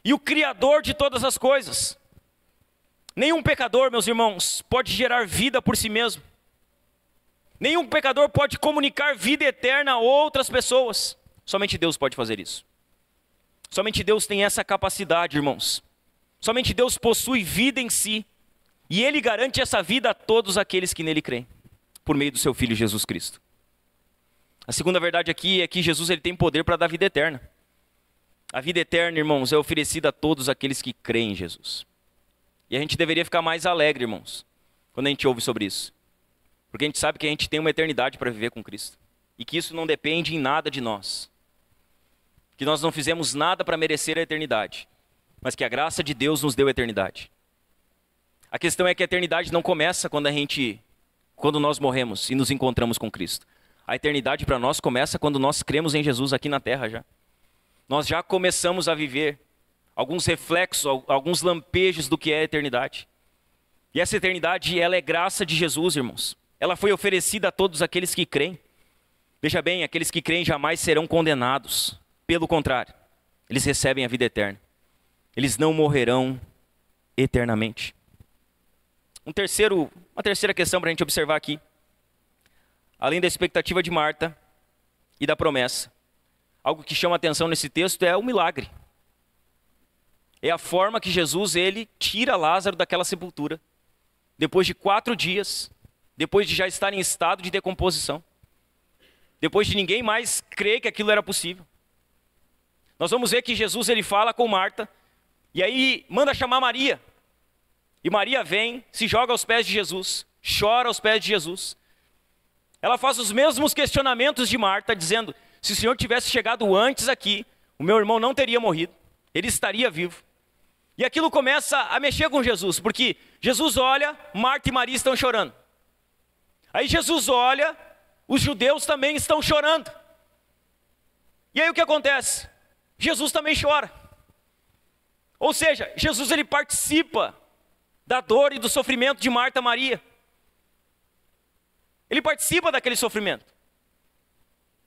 E o Criador de todas as coisas. Nenhum pecador, meus irmãos, pode gerar vida por si mesmo. Nenhum pecador pode comunicar vida eterna a outras pessoas. Somente Deus pode fazer isso. Somente Deus tem essa capacidade, irmãos. Somente Deus possui vida em si. E Ele garante essa vida a todos aqueles que nele creem, por meio do seu Filho Jesus Cristo. A segunda verdade aqui é que Jesus ele tem poder para dar vida eterna. A vida eterna, irmãos, é oferecida a todos aqueles que creem em Jesus. E a gente deveria ficar mais alegre, irmãos, quando a gente ouve sobre isso. Porque a gente sabe que a gente tem uma eternidade para viver com Cristo. E que isso não depende em nada de nós. Que nós não fizemos nada para merecer a eternidade. Mas que a graça de Deus nos deu a eternidade. A questão é que a eternidade não começa quando nós morremos e nos encontramos com Cristo. A eternidade para nós começa quando nós cremos em Jesus aqui na terra já. Nós já começamos a viver alguns reflexos, alguns lampejos do que é a eternidade. E essa eternidade, ela é graça de Jesus, irmãos. Ela foi oferecida a todos aqueles que creem. Veja bem, aqueles que creem jamais serão condenados. Pelo contrário, eles recebem a vida eterna. Eles não morrerão eternamente. Uma terceira questão para a gente observar aqui. Além da expectativa de Marta e da promessa, algo que chama a atenção nesse texto é o milagre. É a forma que Jesus ele tira Lázaro daquela sepultura. Depois de 4 dias, depois de já estar em estado de decomposição. depois de ninguém mais crer que aquilo era possível. Nós vamos ver que Jesus ele fala com Marta, e aí manda chamar Maria. E Maria vem, se joga aos pés de Jesus, chora aos pés de Jesus. Ela faz os mesmos questionamentos de Marta, dizendo: se o Senhor tivesse chegado antes aqui, o meu irmão não teria morrido, ele estaria vivo. E aquilo começa a mexer com Jesus, porque Jesus olha, Marta e Maria estão chorando. Aí Jesus olha, os judeus também estão chorando. E aí o que acontece? Jesus também chora. Ou seja, Jesus ele participa da dor e do sofrimento de Marta e Maria. Ele participa daquele sofrimento.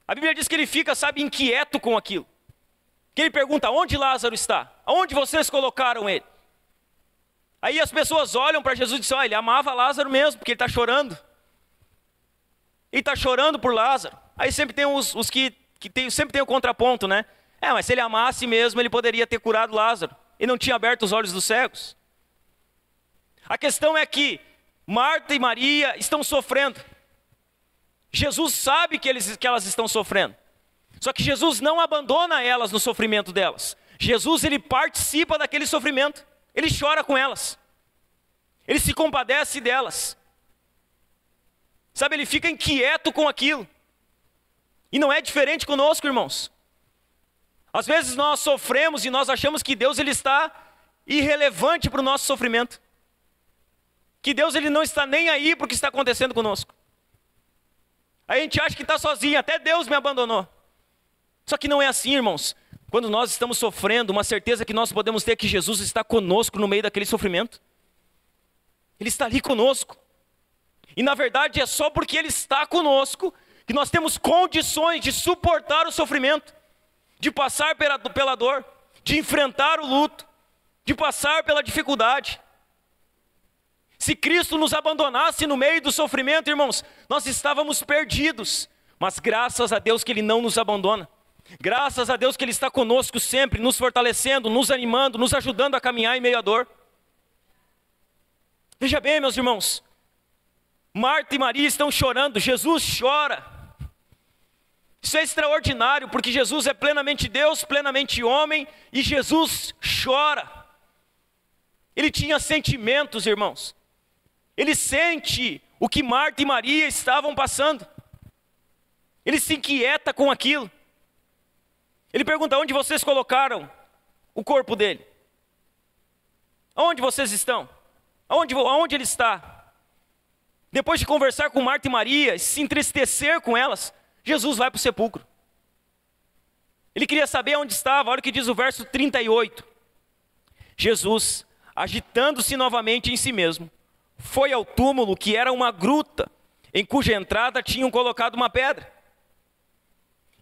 A Bíblia diz que ele fica, inquieto com aquilo. Que ele pergunta: onde Lázaro está? Aonde vocês colocaram ele? Aí as pessoas olham para Jesus e dizem: ele amava Lázaro mesmo, porque ele está chorando. Ele está chorando por Lázaro. Aí sempre tem os que sempre tem o contraponto, né? Mas se ele amasse mesmo, ele poderia ter curado Lázaro. Ele não tinha aberto os olhos dos cegos. A questão é que Marta e Maria estão sofrendo. Jesus sabe que elas estão sofrendo. Só que Jesus não abandona elas no sofrimento delas. Jesus ele participa daquele sofrimento. Ele chora com elas. Ele se compadece delas. Ele fica inquieto com aquilo. E não é diferente conosco, irmãos. Às vezes nós sofremos e nós achamos que Deus ele está irrelevante para o nosso sofrimento. Que Deus ele não está nem aí para o que está acontecendo conosco. Aí a gente acha que está sozinho, até Deus me abandonou. Só que não é assim, irmãos. Quando nós estamos sofrendo, uma certeza que nós podemos ter é que Jesus está conosco no meio daquele sofrimento. Ele está ali conosco. E na verdade é só porque Ele está conosco que nós temos condições de suportar o sofrimento, de passar pela dor, de enfrentar o luto, de passar pela dificuldade. Se Cristo nos abandonasse no meio do sofrimento, irmãos, nós estávamos perdidos. Mas graças a Deus que Ele não nos abandona. Graças a Deus que Ele está conosco sempre, nos fortalecendo, nos animando, nos ajudando a caminhar em meio à dor. Veja bem, meus irmãos, Marta e Maria estão chorando, Jesus chora. Isso é extraordinário, porque Jesus é plenamente Deus, plenamente homem, e Jesus chora. Ele tinha sentimentos, irmãos. Ele sente o que Marta e Maria estavam passando. Ele se inquieta com aquilo. Ele pergunta: onde vocês colocaram o corpo dele? Aonde vocês estão? Aonde ele está? Depois de conversar com Marta e Maria, se entristecer com elas, Jesus vai para o sepulcro. Ele queria saber onde estava. Olha o que diz o verso 38. Jesus, agitando-se novamente em si mesmo, foi ao túmulo, que era uma gruta, em cuja entrada tinham colocado uma pedra.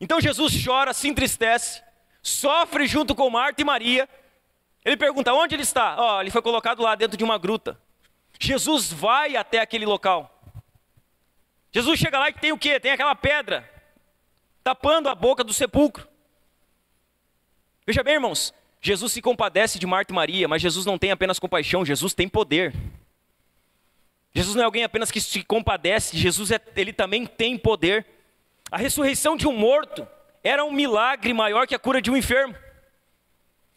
Então Jesus chora, se entristece, sofre junto com Marta e Maria. Ele pergunta: onde ele está? Ele foi colocado lá dentro de uma gruta. Jesus vai até aquele local. Jesus chega lá e tem o quê? Tem aquela pedra tapando a boca do sepulcro. Veja bem, irmãos, Jesus se compadece de Marta e Maria, mas Jesus não tem apenas compaixão, Jesus tem poder. Jesus não é alguém apenas que se compadece, Jesus ele também tem poder. A ressurreição de um morto era um milagre maior que a cura de um enfermo.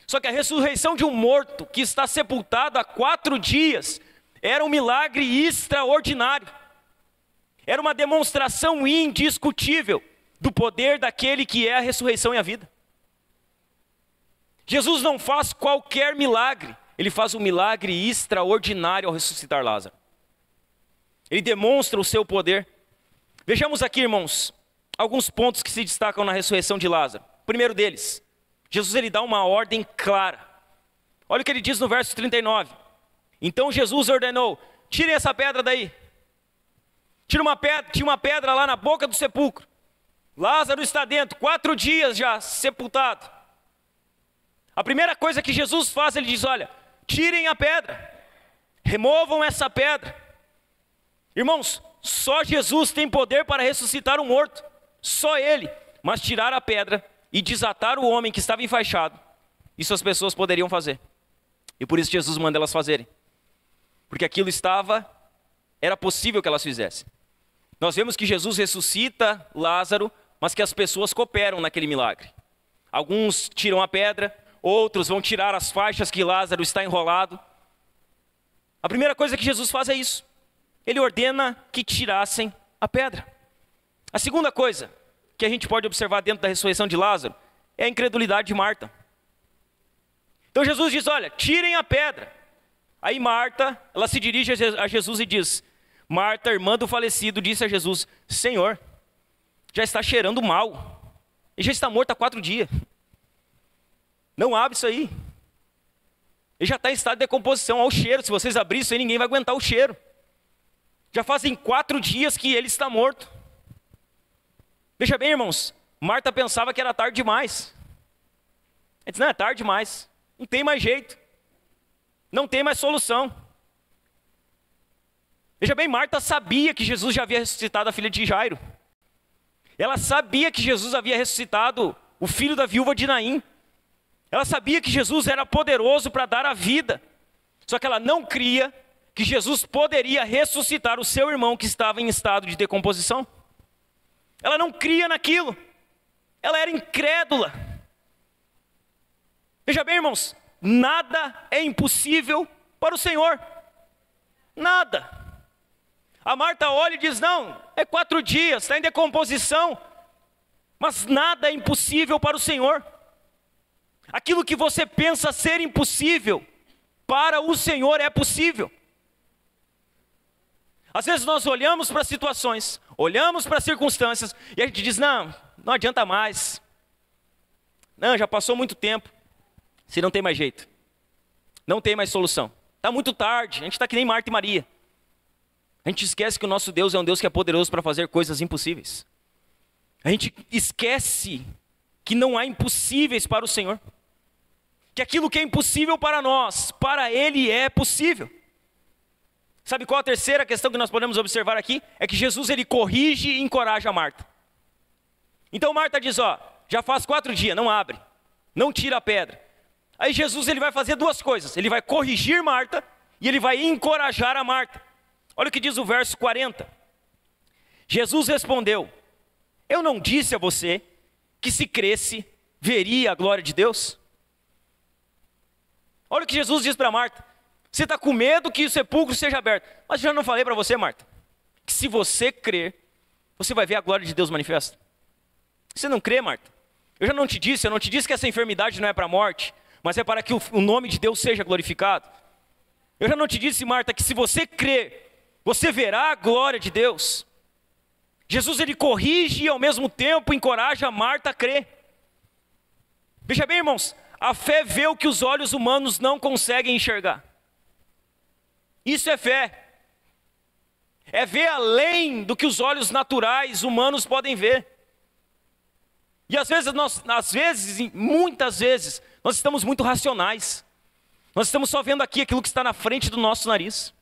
Só que a ressurreição de um morto que está sepultado há 4 dias era um milagre extraordinário. Era uma demonstração indiscutível do poder daquele que é a ressurreição e a vida. Jesus não faz qualquer milagre, ele faz um milagre extraordinário ao ressuscitar Lázaro. Ele demonstra o seu poder. Vejamos aqui, irmãos, alguns pontos que se destacam na ressurreição de Lázaro. O primeiro deles, Jesus ele dá uma ordem clara. Olha o que ele diz no verso 39. Então Jesus ordenou: tirem essa pedra daí. Tinha uma pedra lá na boca do sepulcro. Lázaro está dentro, 4 dias já sepultado. A primeira coisa que Jesus faz, ele diz: olha, tirem a pedra, removam essa pedra. Irmãos, só Jesus tem poder para ressuscitar um morto, só Ele. Mas tirar a pedra e desatar o homem que estava enfaixado, isso as pessoas poderiam fazer. E por isso Jesus manda elas fazerem. Porque aquilo era possível que elas fizessem. Nós vemos que Jesus ressuscita Lázaro mas que as pessoas cooperam naquele milagre. Alguns tiram a pedra, outros vão tirar as faixas que Lázaro está enrolado. A primeira coisa que Jesus faz é isso. Ele ordena que tirassem a pedra. A segunda coisa que a gente pode observar dentro da ressurreição de Lázaro é a incredulidade de Marta. Então Jesus diz, olha, tirem a pedra. Aí Marta, ela se dirige a Jesus e diz, Marta, irmã do falecido, disse a Jesus, Senhor, já está cheirando mal. Ele já está morto há 4 dias. Não abre isso aí. Ele já está em estado de decomposição, ao cheiro. Se vocês abrirem isso aí, ninguém vai aguentar o cheiro. Já fazem 4 dias que ele está morto. Veja bem, irmãos, Marta pensava que era tarde demais. Ele disse, não, é tarde demais. Não tem mais jeito. Não tem mais solução. Veja bem, Marta sabia que Jesus já havia ressuscitado a filha de Jairo. Ela sabia que Jesus havia ressuscitado o filho da viúva de Naim. Ela sabia que Jesus era poderoso para dar a vida. Só que ela não cria que Jesus poderia ressuscitar o seu irmão que estava em estado de decomposição. Ela não cria naquilo. Ela era incrédula. Veja bem, irmãos, nada é impossível para o Senhor. Nada. A Marta olha e diz, não, é 4 dias, está em decomposição. Mas nada é impossível para o Senhor. Aquilo que você pensa ser impossível, para o Senhor é possível. Às vezes nós olhamos para situações, olhamos para circunstâncias, e a gente diz, não adianta mais. Não, já passou muito tempo. Se não tem mais jeito. Não tem mais solução. Está muito tarde, a gente está que nem Marta e Maria. A gente esquece que o nosso Deus é um Deus que é poderoso para fazer coisas impossíveis. A gente esquece que não há impossíveis para o Senhor. Que aquilo que é impossível para nós, para Ele é possível. Sabe qual a terceira questão que nós podemos observar aqui? É que Jesus, Ele corrige e encoraja a Marta. Então Marta diz, já faz 4 dias, não abre. Não tira a pedra. Aí Jesus, Ele vai fazer 2 coisas. Ele vai corrigir Marta e Ele vai encorajar a Marta. Olha o que diz o verso 40. Jesus respondeu, eu não disse a você que se cresce, veria a glória de Deus? Olha o que Jesus diz para Marta. Você está com medo que o sepulcro seja aberto. Mas eu já não falei para você, Marta, que se você crer, você vai ver a glória de Deus manifesta. Você não crê, Marta? Eu não te disse que essa enfermidade não é para a morte, mas é para que o nome de Deus seja glorificado. Eu já não te disse, Marta, que se você crer, você verá a glória de Deus. Jesus, Ele corrige e ao mesmo tempo encoraja Marta a crer. Veja bem, irmãos, a fé vê o que os olhos humanos não conseguem enxergar. Isso é fé. É ver além do que os olhos naturais humanos podem ver. E muitas vezes, nós estamos muito racionais. Nós estamos só vendo aqui aquilo que está na frente do nosso nariz.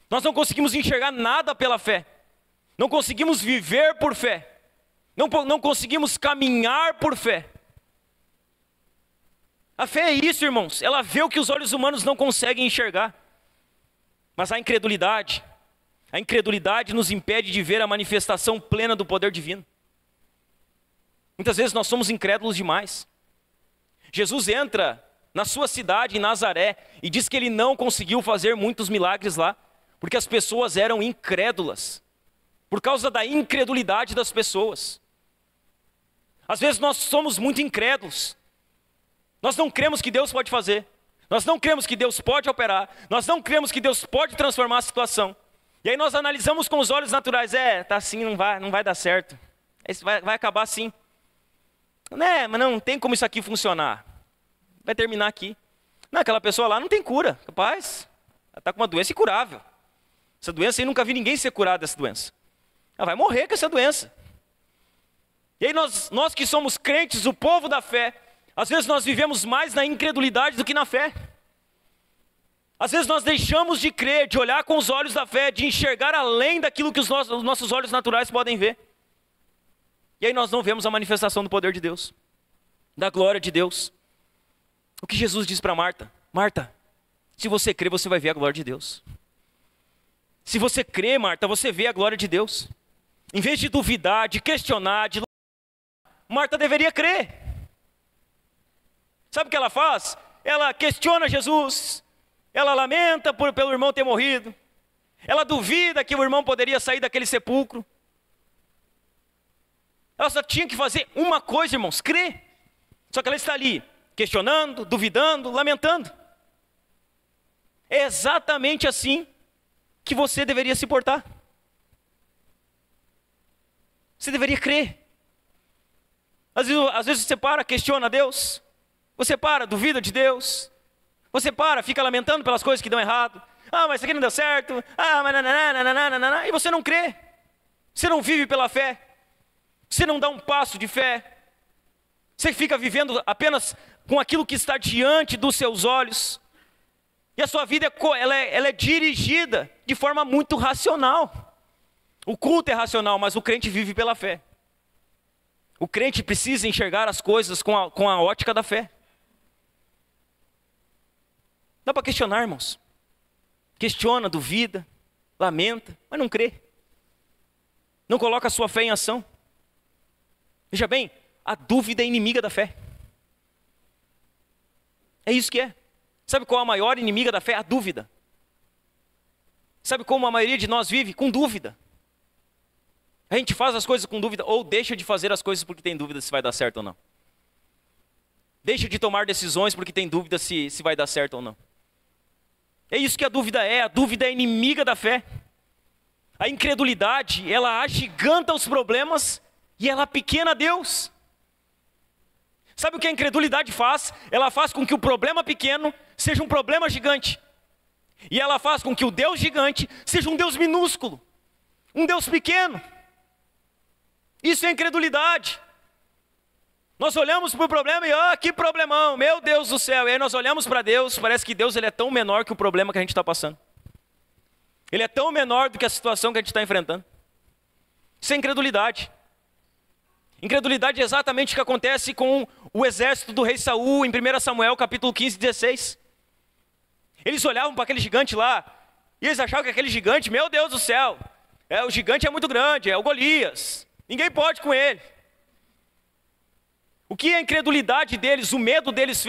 Nós não conseguimos enxergar nada pela fé. Não conseguimos viver por fé. Não conseguimos caminhar por fé. A fé é isso, irmãos. Ela vê o que os olhos humanos não conseguem enxergar. Mas a incredulidade nos impede de ver a manifestação plena do poder divino. Muitas vezes nós somos incrédulos demais. Jesus entra na sua cidade, em Nazaré, e diz que Ele não conseguiu fazer muitos milagres lá, porque as pessoas eram incrédulas. Por causa da incredulidade das pessoas. Às vezes nós somos muito incrédulos. Nós não cremos que Deus pode fazer. Nós não cremos que Deus pode operar. Nós não cremos que Deus pode transformar a situação. E aí nós analisamos com os olhos naturais. Tá assim, não vai dar certo. Isso vai acabar assim. Mas não tem como isso aqui funcionar. Vai terminar aqui. Não, aquela pessoa lá não tem cura. Capaz, ela está com uma doença incurável. Essa doença aí, nunca vi ninguém ser curado dessa doença. Ela vai morrer com essa doença. E aí nós que somos crentes, o povo da fé, às vezes nós vivemos mais na incredulidade do que na fé. Às vezes nós deixamos de crer, de olhar com os olhos da fé, de enxergar além daquilo que os nossos olhos naturais podem ver. E aí nós não vemos a manifestação do poder de Deus, da glória de Deus. O que Jesus diz para Marta? Marta, se você crer, você vai ver a glória de Deus. Se você crer, Marta, você vê a glória de Deus. Em vez de duvidar, de questionar, de Marta deveria crer. Sabe o que ela faz? Ela questiona Jesus, ela lamenta pelo irmão ter morrido, ela duvida que o irmão poderia sair daquele sepulcro. Ela só tinha que fazer uma coisa, irmãos, crer. Só que ela está ali, questionando, duvidando, lamentando. É exatamente assim que você deveria se portar. Você deveria crer. Às vezes você para, questiona Deus. Você para, duvida de Deus. Você para, fica lamentando pelas coisas que dão errado. Ah, mas isso aqui não deu certo. Ah, mas nananana. E você não crê. Você não vive pela fé. Você não dá um passo de fé. Você fica vivendo apenas com aquilo que está diante dos seus olhos. E a sua vida ela é dirigida de forma muito racional. O culto é racional, mas o crente vive pela fé. O crente precisa enxergar as coisas com a ótica da fé. Dá para questionar, irmãos. Questiona, duvida, lamenta, mas não crê. Não coloca a sua fé em ação. Veja bem, a dúvida é inimiga da fé. É isso que é. Sabe qual é a maior inimiga da fé? A dúvida. Sabe como a maioria de nós vive? Com dúvida. A gente faz as coisas com dúvida, ou deixa de fazer as coisas porque tem dúvida se vai dar certo ou não. Deixa de tomar decisões porque tem dúvida se vai dar certo ou não. É isso que a dúvida é inimiga da fé. A incredulidade, ela agiganta os problemas e ela pequena Deus. Sabe o que a incredulidade faz? Ela faz com que o problema pequeno seja um problema gigante. E ela faz com que o Deus gigante seja um Deus minúsculo. Um Deus pequeno. Isso é incredulidade. Nós olhamos para o problema e, que problemão, meu Deus do céu. E aí nós olhamos para Deus, parece que Deus ele é tão menor que o problema que a gente está passando. Ele é tão menor do que a situação que a gente está enfrentando. Isso é incredulidade. Incredulidade é exatamente o que acontece com o exército do rei Saul, em 1 Samuel capítulo 15, 16. Eles olhavam para aquele gigante lá, e eles achavam que aquele gigante, meu Deus do céu, o gigante é muito grande, é o Golias. Ninguém pode com ele. O que a incredulidade deles, o medo deles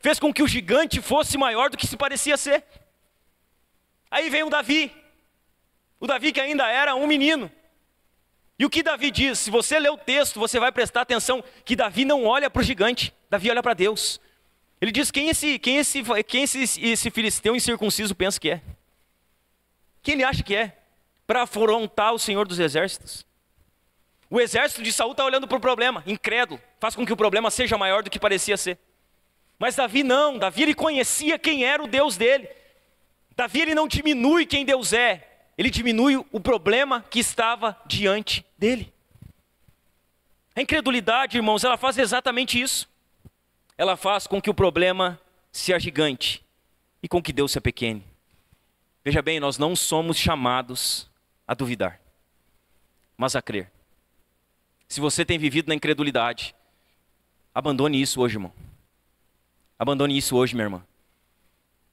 fez com que o gigante fosse maior do que se parecia ser. Aí vem o Davi que ainda era um menino. E o que Davi diz? Se você ler o texto, você vai prestar atenção que Davi não olha para o gigante, Davi olha para Deus. Ele diz, quem esse filisteu incircunciso pensa que é? Quem ele acha que é? Para afrontar o Senhor dos Exércitos. O exército de Saul está olhando para o problema, incrédulo, faz com que o problema seja maior do que parecia ser. Mas Davi não, Davi ele conhecia quem era o Deus dele. Davi ele não diminui quem Deus é, ele diminui o problema que estava diante dele. A incredulidade, irmãos, ela faz exatamente isso. Ela faz com que o problema se agigante e com que Deus se apequene. Veja bem, nós não somos chamados a duvidar, mas a crer. Se você tem vivido na incredulidade, abandone isso hoje, irmão. Abandone isso hoje, minha irmã.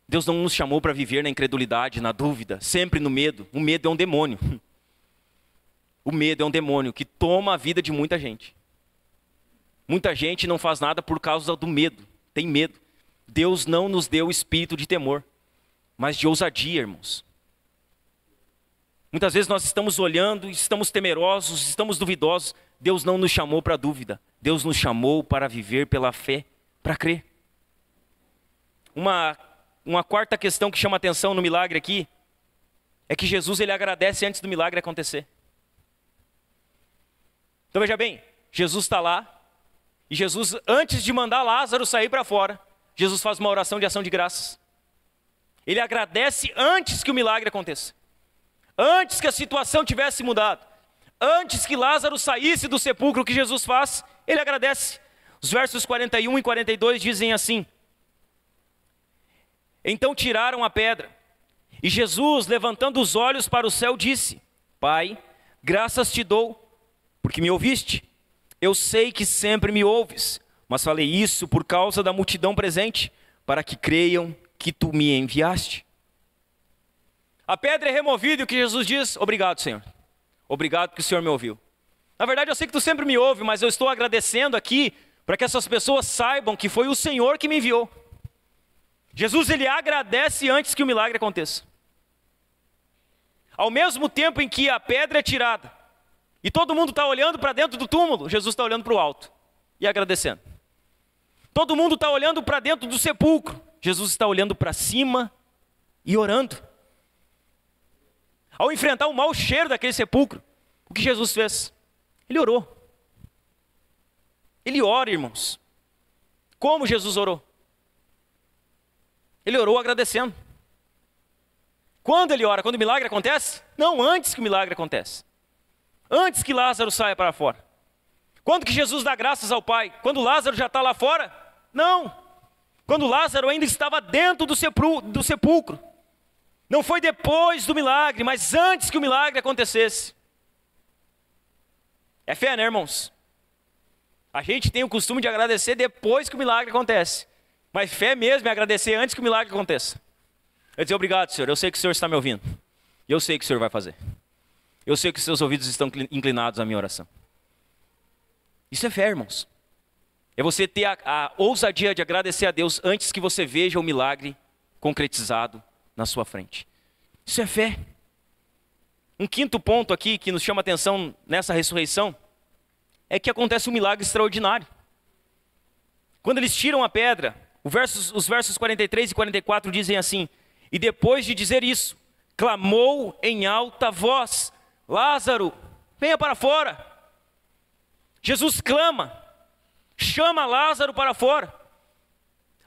Deus não nos chamou para viver na incredulidade, na dúvida, sempre no medo. O medo é um demônio. O medo é um demônio que toma a vida de muita gente. Muita gente não faz nada por causa do medo, tem medo. Deus não nos deu o espírito de temor, mas de ousadia, irmãos. Muitas vezes nós estamos olhando, estamos temerosos, estamos duvidosos. Deus não nos chamou para dúvida. Deus nos chamou para viver pela fé, para crer. Uma quarta questão que chama atenção no milagre aqui é que Jesus ele agradece antes do milagre acontecer. Então veja bem, Jesus está lá e Jesus, antes de mandar Lázaro sair para fora, Jesus faz uma oração de ação de graças. Ele agradece antes que o milagre aconteça. Antes que a situação tivesse mudado. Antes que Lázaro saísse do sepulcro, o que Jesus faz? Ele agradece. Os versos 41 e 42 dizem assim: Então tiraram a pedra, e Jesus, levantando os olhos para o céu, disse: Pai, graças te dou, porque me ouviste. Eu sei que sempre me ouves, mas falei isso por causa da multidão presente, para que creiam que tu me enviaste. A pedra é removida e o que Jesus diz? Obrigado, Senhor. Obrigado que o Senhor me ouviu. Na verdade, eu sei que tu sempre me ouve, mas eu estou agradecendo aqui para que essas pessoas saibam que foi o Senhor que me enviou. Jesus, ele agradece antes que o milagre aconteça. Ao mesmo tempo em que a pedra é tirada e todo mundo está olhando para dentro do túmulo, Jesus está olhando para o alto e agradecendo. Todo mundo está olhando para dentro do sepulcro, Jesus está olhando para cima e orando. Ao enfrentar o mau cheiro daquele sepulcro, o que Jesus fez? Ele orou. Ele ora, irmãos. Como Jesus orou? Ele orou agradecendo. Quando ele ora? Quando o milagre acontece? Não, antes que o milagre acontece. Antes que Lázaro saia para fora. Quando que Jesus dá graças ao Pai? Quando Lázaro já está lá fora? Não. Quando Lázaro ainda estava dentro do sepulcro. Não foi depois do milagre, mas antes que o milagre acontecesse. É fé, né, irmãos? A gente tem o costume de agradecer depois que o milagre acontece. Mas fé mesmo é agradecer antes que o milagre aconteça. Eu dizer obrigado, Senhor. Eu sei que o Senhor está me ouvindo. Eu sei que o Senhor vai fazer. Eu sei que os seus ouvidos estão inclinados à minha oração. Isso é fé, irmãos. É você ter a ousadia de agradecer a Deus antes que você veja o milagre concretizado na sua frente. Isso é fé. Um quinto ponto aqui que nos chama a atenção nessa ressurreição é que acontece um milagre extraordinário. Quando eles tiram a pedra, os versos 43 e 44 dizem assim: e depois de dizer isso, clamou em alta voz: Lázaro, venha para fora. Jesus clama, chama Lázaro para fora.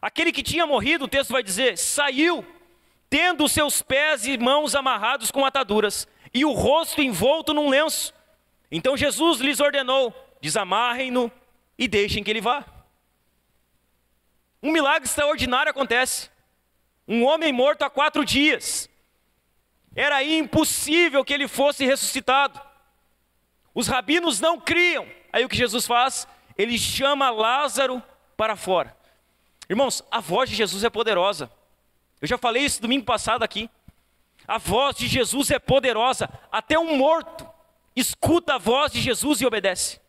Aquele que tinha morrido, o texto vai dizer, saiu, tendo os seus pés e mãos amarrados com ataduras, e o rosto envolto num lenço. Então Jesus lhes ordenou: desamarrem-no e deixem que ele vá. Um milagre extraordinário acontece. Um homem morto há 4 dias. Era impossível que ele fosse ressuscitado. Os rabinos não criam. Aí o que Jesus faz? Ele chama Lázaro para fora. Irmãos, a voz de Jesus é poderosa. Eu já falei isso domingo passado aqui. A voz de Jesus é poderosa. Até um morto escuta a voz de Jesus e obedece.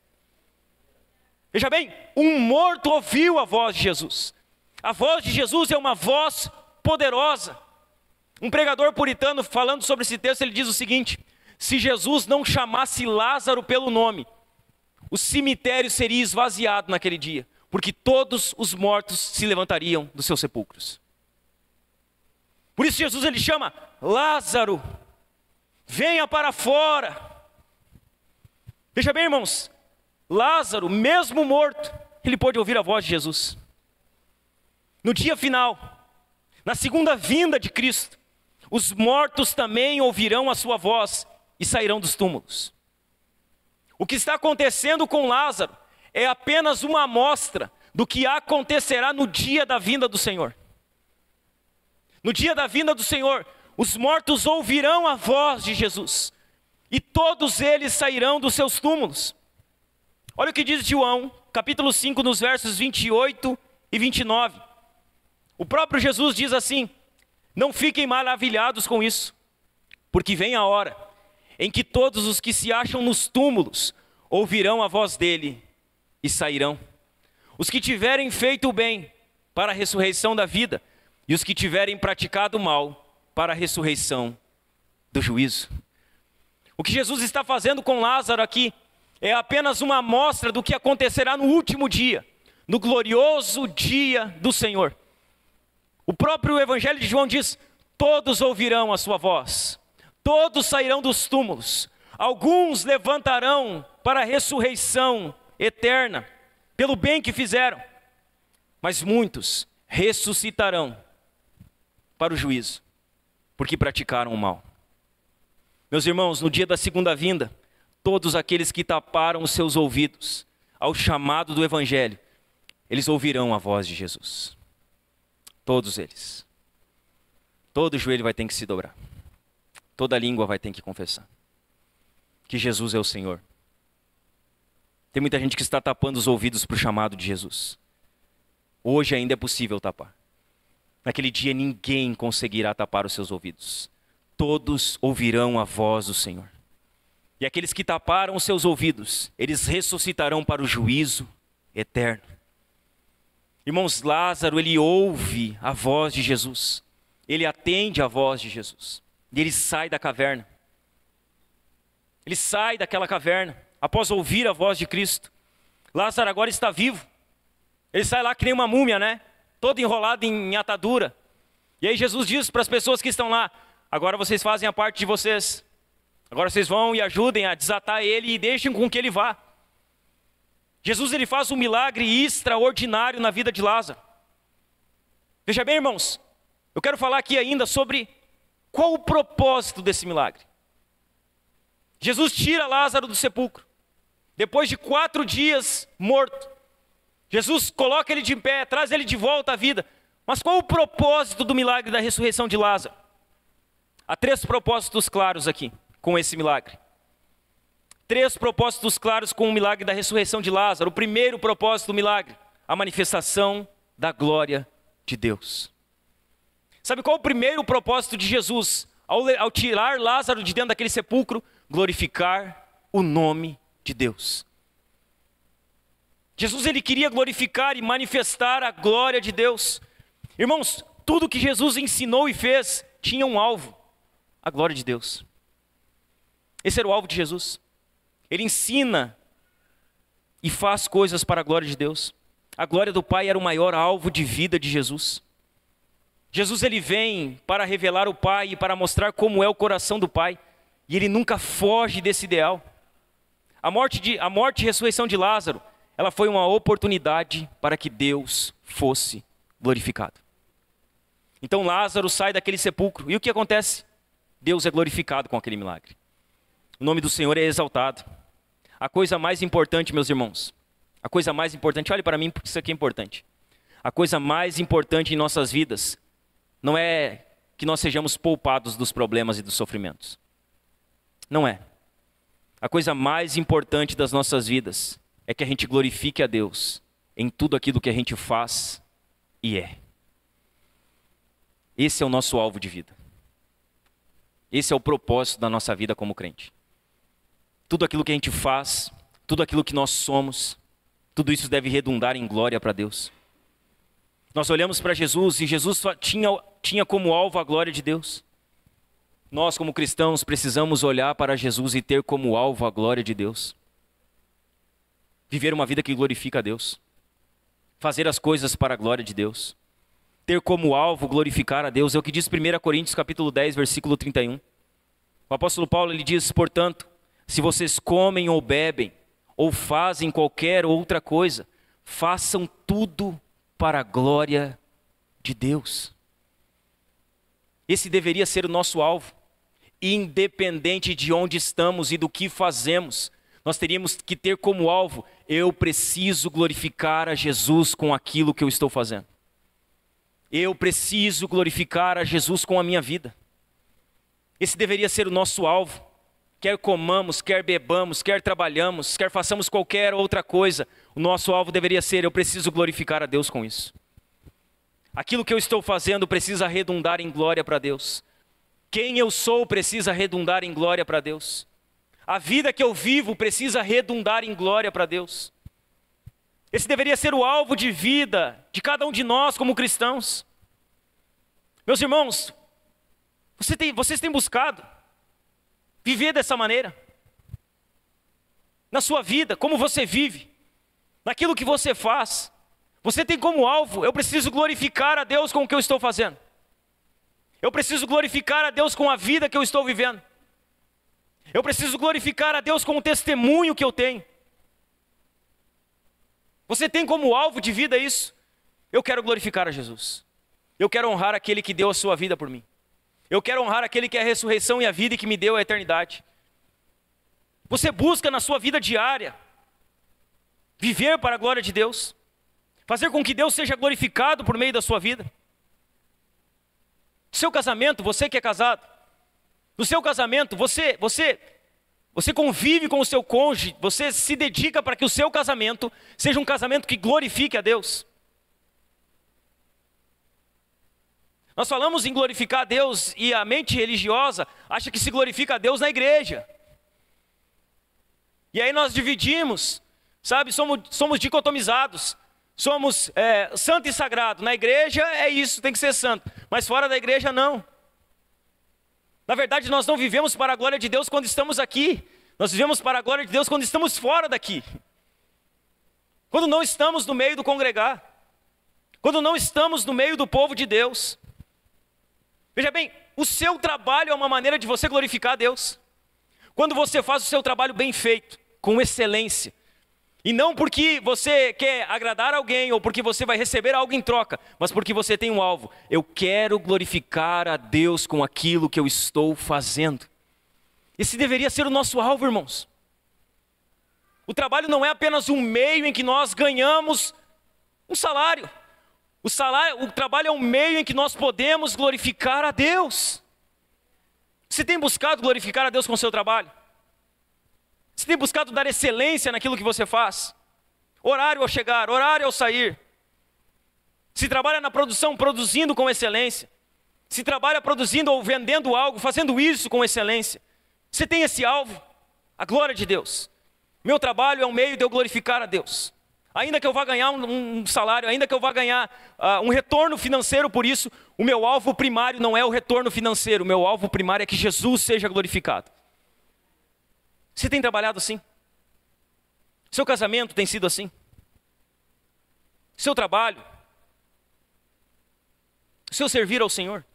Veja bem, um morto ouviu a voz de Jesus. A voz de Jesus é uma voz poderosa. Um pregador puritano falando sobre esse texto, ele diz o seguinte: se Jesus não chamasse Lázaro pelo nome, o cemitério seria esvaziado naquele dia, porque todos os mortos se levantariam dos seus sepulcros. Por isso Jesus ele chama: Lázaro, venha para fora. Veja bem, irmãos, Lázaro, mesmo morto, ele pôde ouvir a voz de Jesus. No dia final, na segunda vinda de Cristo, os mortos também ouvirão a sua voz e sairão dos túmulos. O que está acontecendo com Lázaro é apenas uma amostra do que acontecerá no dia da vinda do Senhor. No dia da vinda do Senhor, os mortos ouvirão a voz de Jesus e todos eles sairão dos seus túmulos. Olha o que diz João, capítulo 5, nos versos 28 e 29. O próprio Jesus diz assim: não fiquem maravilhados com isso, porque vem a hora em que todos os que se acham nos túmulos ouvirão a voz dele e sairão. Os que tiverem feito o bem para a ressurreição da vida, e os que tiverem praticado o mal para a ressurreição do juízo. O que Jesus está fazendo com Lázaro aqui é apenas uma amostra do que acontecerá no último dia, no glorioso dia do Senhor. O próprio Evangelho de João diz: todos ouvirão a sua voz, todos sairão dos túmulos, alguns levantarão para a ressurreição eterna, pelo bem que fizeram, mas muitos ressuscitarão para o juízo, porque praticaram o mal. Meus irmãos, no dia da segunda vinda, todos aqueles que taparam os seus ouvidos ao chamado do Evangelho, eles ouvirão a voz de Jesus. Todos eles. Todo joelho vai ter que se dobrar. Toda língua vai ter que confessar que Jesus é o Senhor. Tem muita gente que está tapando os ouvidos para o chamado de Jesus. Hoje ainda é possível tapar. Naquele dia ninguém conseguirá tapar os seus ouvidos. Todos ouvirão a voz do Senhor. E aqueles que taparam os seus ouvidos, eles ressuscitarão para o juízo eterno. Irmãos, Lázaro, ele ouve a voz de Jesus. Ele atende a voz de Jesus. E ele sai da caverna. Ele sai daquela caverna, após ouvir a voz de Cristo. Lázaro agora está vivo. Ele sai lá que nem uma múmia, né? Todo enrolado em atadura. E aí Jesus diz para as pessoas que estão lá: agora vocês fazem a parte de vocês. Agora vocês vão e ajudem a desatar ele e deixem com que ele vá. Jesus, ele faz um milagre extraordinário na vida de Lázaro. Veja bem, irmãos, eu quero falar aqui ainda sobre qual o propósito desse milagre. Jesus tira Lázaro do sepulcro. Depois de 4 dias morto, Jesus coloca ele de pé, traz ele de volta à vida. Mas qual o propósito do milagre da ressurreição de Lázaro? Há 3 propósitos claros aqui com esse milagre. 3 propósitos claros com o milagre da ressurreição de Lázaro. O primeiro propósito do milagre: a manifestação da glória de Deus. Sabe qual o primeiro propósito de Jesus ao tirar Lázaro de dentro daquele sepulcro? Glorificar o nome de Deus. Jesus, ele queria glorificar e manifestar a glória de Deus. Irmãos, tudo que Jesus ensinou e fez tinha um alvo: a glória de Deus. Esse era o alvo de Jesus. Ele ensina e faz coisas para a glória de Deus. A glória do Pai era o maior alvo de vida de Jesus. Jesus, ele vem para revelar o Pai e para mostrar como é o coração do Pai. E ele nunca foge desse ideal. A morte e ressurreição de Lázaro, ela foi uma oportunidade para que Deus fosse glorificado. Então Lázaro sai daquele sepulcro. E o que acontece? Deus é glorificado com aquele milagre. O nome do Senhor é exaltado. A coisa mais importante, meus irmãos, a coisa mais importante, olhe para mim porque isso aqui é importante. A coisa mais importante em nossas vidas não é que nós sejamos poupados dos problemas e dos sofrimentos. Não é. A coisa mais importante das nossas vidas é que a gente glorifique a Deus em tudo aquilo que a gente faz e é. Esse é o nosso alvo de vida. Esse é o propósito da nossa vida como crente. Tudo aquilo que a gente faz, tudo aquilo que nós somos, tudo isso deve redundar em glória para Deus. Nós olhamos para Jesus e Jesus só tinha como alvo a glória de Deus. Nós, como cristãos, precisamos olhar para Jesus e ter como alvo a glória de Deus. Viver uma vida que glorifica a Deus. Fazer as coisas para a glória de Deus. Ter como alvo glorificar a Deus. É o que diz 1 Coríntios capítulo 10, versículo 31. O apóstolo Paulo, ele diz: portanto, se vocês comem ou bebem, ou fazem qualquer outra coisa, façam tudo para a glória de Deus. Esse deveria ser o nosso alvo. Independente de onde estamos e do que fazemos, nós teríamos que ter como alvo: eu preciso glorificar a Jesus com aquilo que eu estou fazendo. Eu preciso glorificar a Jesus com a minha vida. Esse deveria ser o nosso alvo. Quer comamos, quer bebamos, quer trabalhamos, quer façamos qualquer outra coisa, o nosso alvo deveria ser: eu preciso glorificar a Deus com isso. Aquilo que eu estou fazendo precisa redundar em glória para Deus. Quem eu sou precisa redundar em glória para Deus. A vida que eu vivo precisa redundar em glória para Deus. Esse deveria ser o alvo de vida de cada um de nós como cristãos. Meus irmãos, vocês têm buscado viver dessa maneira? Na sua vida, como você vive, naquilo que você faz, você tem como alvo: eu preciso glorificar a Deus com o que eu estou fazendo. Eu preciso glorificar a Deus com a vida que eu estou vivendo. Eu preciso glorificar a Deus com o testemunho que eu tenho. Você tem como alvo de vida isso? Eu quero glorificar a Jesus. Eu quero honrar aquele que deu a sua vida por mim. Eu quero honrar aquele que é a ressurreição e a vida e que me deu a eternidade. Você busca na sua vida diária viver para a glória de Deus, fazer com que Deus seja glorificado por meio da sua vida. No seu casamento, você que é casado, no seu casamento, você convive com o seu cônjuge, você se dedica para que o seu casamento seja um casamento que glorifique a Deus. Nós falamos em glorificar a Deus e a mente religiosa acha que se glorifica a Deus na igreja. E aí nós dividimos, sabe? Somos dicotomizados. Somos santo e sagrado. Na igreja é isso, tem que ser santo. Mas fora da igreja não. Na verdade nós não vivemos para a glória de Deus quando estamos aqui. Nós vivemos para a glória de Deus quando estamos fora daqui. Quando não estamos no meio do congregar. Quando não estamos no meio do povo de Deus. Veja bem, o seu trabalho é uma maneira de você glorificar a Deus. Quando você faz o seu trabalho bem feito, com excelência. E não porque você quer agradar alguém ou porque você vai receber algo em troca, mas porque você tem um alvo. Eu quero glorificar a Deus com aquilo que eu estou fazendo. Esse deveria ser o nosso alvo, irmãos. O trabalho não é apenas um meio em que nós ganhamos um salário. O trabalho é um meio em que nós podemos glorificar a Deus. Você tem buscado glorificar a Deus com o seu trabalho? Você tem buscado dar excelência naquilo que você faz? Horário ao chegar, horário ao sair. Se trabalha na produção, produzindo com excelência. Se trabalha produzindo ou vendendo algo, fazendo isso com excelência. Você tem esse alvo? A glória de Deus. Meu trabalho é um meio de eu glorificar a Deus. Ainda que eu vá ganhar um salário, ainda que eu vá ganhar um retorno financeiro por isso, o meu alvo primário não é o retorno financeiro. O meu alvo primário é que Jesus seja glorificado. Você tem trabalhado assim? Seu casamento tem sido assim? Seu trabalho? Seu servir ao Senhor?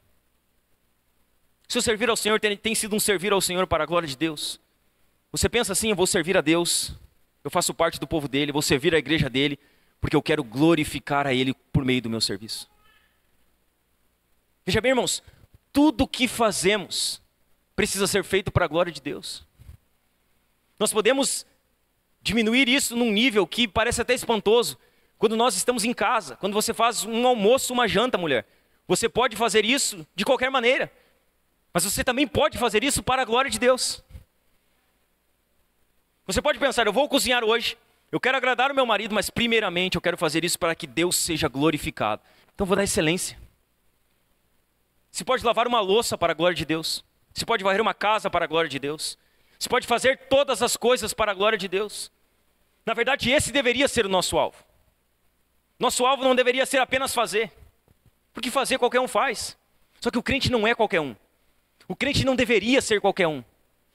Seu servir ao Senhor tem sido um servir ao Senhor para a glória de Deus? Você pensa assim, eu vou servir a Deus, eu faço parte do povo dele, vou servir a igreja dele, porque eu quero glorificar a ele por meio do meu serviço. Veja bem, irmãos, tudo o que fazemos precisa ser feito para a glória de Deus. Nós podemos diminuir isso num nível que parece até espantoso. Quando nós estamos em casa, quando você faz um almoço, uma janta, mulher. Você pode fazer isso de qualquer maneira. Mas você também pode fazer isso para a glória de Deus. Você pode pensar, eu vou cozinhar hoje, eu quero agradar o meu marido, mas primeiramente eu quero fazer isso para que Deus seja glorificado. Então eu vou dar excelência. Você pode lavar uma louça para a glória de Deus. Você pode varrer uma casa para a glória de Deus. Você pode fazer todas as coisas para a glória de Deus. Na verdade, esse deveria ser o nosso alvo. Nosso alvo não deveria ser apenas fazer. Porque fazer qualquer um faz. Só que o crente não é qualquer um. O crente não deveria ser qualquer um.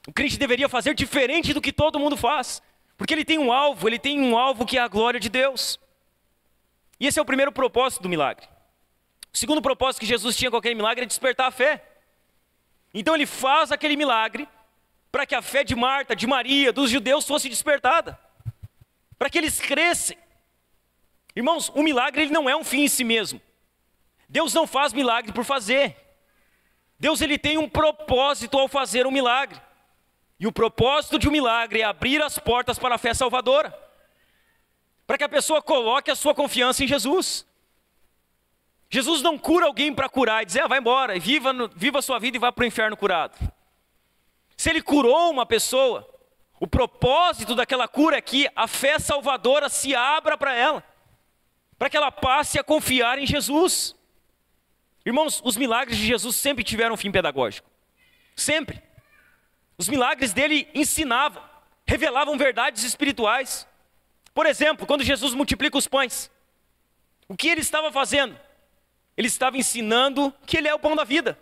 O crente deveria fazer diferente do que todo mundo faz. Porque ele tem um alvo que é a glória de Deus. E esse é o primeiro propósito do milagre. O segundo propósito que Jesus tinha com aquele milagre é despertar a fé. Então ele faz aquele milagre para que a fé de Marta, de Maria, dos judeus fosse despertada. Para que eles crescem. Irmãos, o milagre ele não é um fim em si mesmo. Deus não faz milagre por fazer. Deus ele tem um propósito ao fazer um milagre. E o propósito de um milagre é abrir as portas para a fé salvadora. Para que a pessoa coloque a sua confiança em Jesus. Jesus não cura alguém para curar e dizer, vai embora, viva a sua vida e vá para o inferno curado. Se ele curou uma pessoa, o propósito daquela cura é que a fé salvadora se abra para ela. Para que ela passe a confiar em Jesus. Irmãos, os milagres de Jesus sempre tiveram um fim pedagógico. Sempre. Os milagres dele ensinavam, revelavam verdades espirituais. Por exemplo, quando Jesus multiplica os pães, o que ele estava fazendo? Ele estava ensinando que ele é o pão da vida.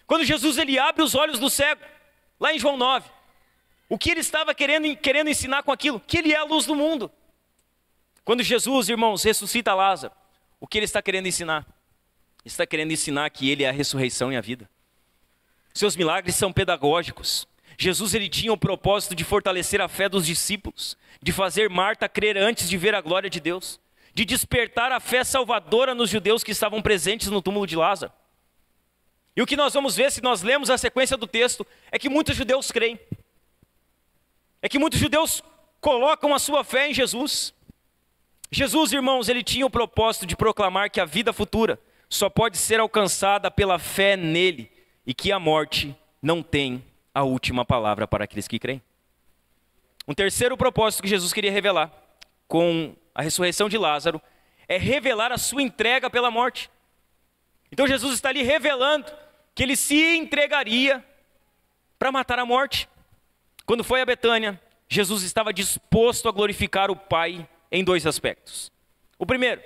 Quando Jesus ele abre os olhos do cego, lá em João 9, o que ele estava querendo ensinar com aquilo? Que ele é a luz do mundo. Quando Jesus, irmãos, ressuscita Lázaro, o que ele está querendo ensinar? Ele está querendo ensinar que ele é a ressurreição e a vida. Seus milagres são pedagógicos. Jesus ele tinha o propósito de fortalecer a fé dos discípulos, de fazer Marta crer antes de ver a glória de Deus, de despertar a fé salvadora nos judeus que estavam presentes no túmulo de Lázaro. E o que nós vamos ver se nós lemos a sequência do texto é que muitos judeus creem. É que muitos judeus colocam a sua fé em Jesus. Jesus, irmãos, ele tinha o propósito de proclamar que a vida futura só pode ser alcançada pela fé nele e que a morte não tem a última palavra para aqueles que creem. Um terceiro propósito que Jesus queria revelar com a ressurreição de Lázaro é revelar a sua entrega pela morte. Então Jesus está ali revelando que ele se entregaria para matar a morte. Quando foi a Betânia, Jesus estava disposto a glorificar o Pai em dois aspectos. O primeiro,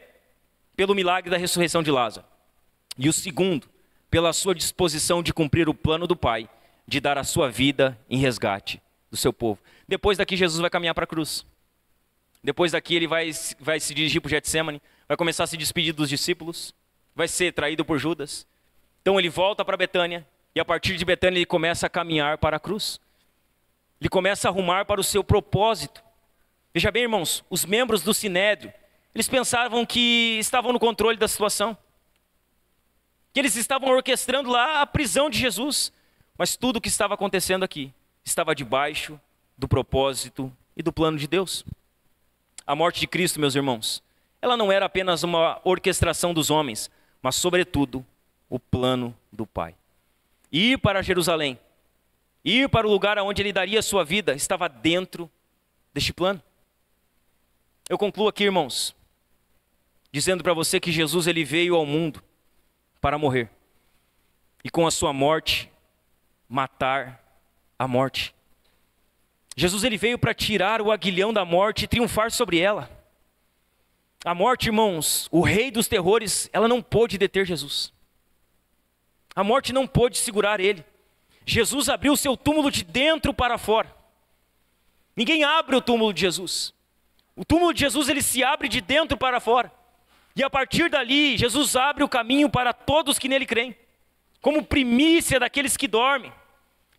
pelo milagre da ressurreição de Lázaro. E o segundo, pela sua disposição de cumprir o plano do Pai, de dar a sua vida em resgate do seu povo. Depois daqui, Jesus vai caminhar para a cruz. Depois daqui, ele vai se dirigir para o Getsemane, vai começar a se despedir dos discípulos, vai ser traído por Judas. Então ele volta para Betânia, e a partir de Betânia ele começa a caminhar para a cruz. Ele começa a arrumar para o seu propósito. Veja bem, irmãos, os membros do Sinédrio, eles pensavam que estavam no controle da situação. Que eles estavam orquestrando lá a prisão de Jesus. Mas tudo o que estava acontecendo aqui estava debaixo do propósito e do plano de Deus. A morte de Cristo, meus irmãos, ela não era apenas uma orquestração dos homens, mas sobretudo o plano do Pai. Ir para Jerusalém, ir para o lugar onde ele daria a sua vida, estava dentro deste plano. Eu concluo aqui, irmãos, dizendo para você que Jesus ele veio ao mundo para morrer. E com a sua morte, matar a morte. Jesus ele veio para tirar o aguilhão da morte e triunfar sobre ela. A morte, irmãos, o rei dos terrores, ela não pôde deter Jesus. A morte não pôde segurar ele. Jesus abriu o seu túmulo de dentro para fora. Ninguém abre o túmulo de Jesus. O túmulo de Jesus ele se abre de dentro para fora. E a partir dali, Jesus abre o caminho para todos que nele creem. Como primícia daqueles que dormem.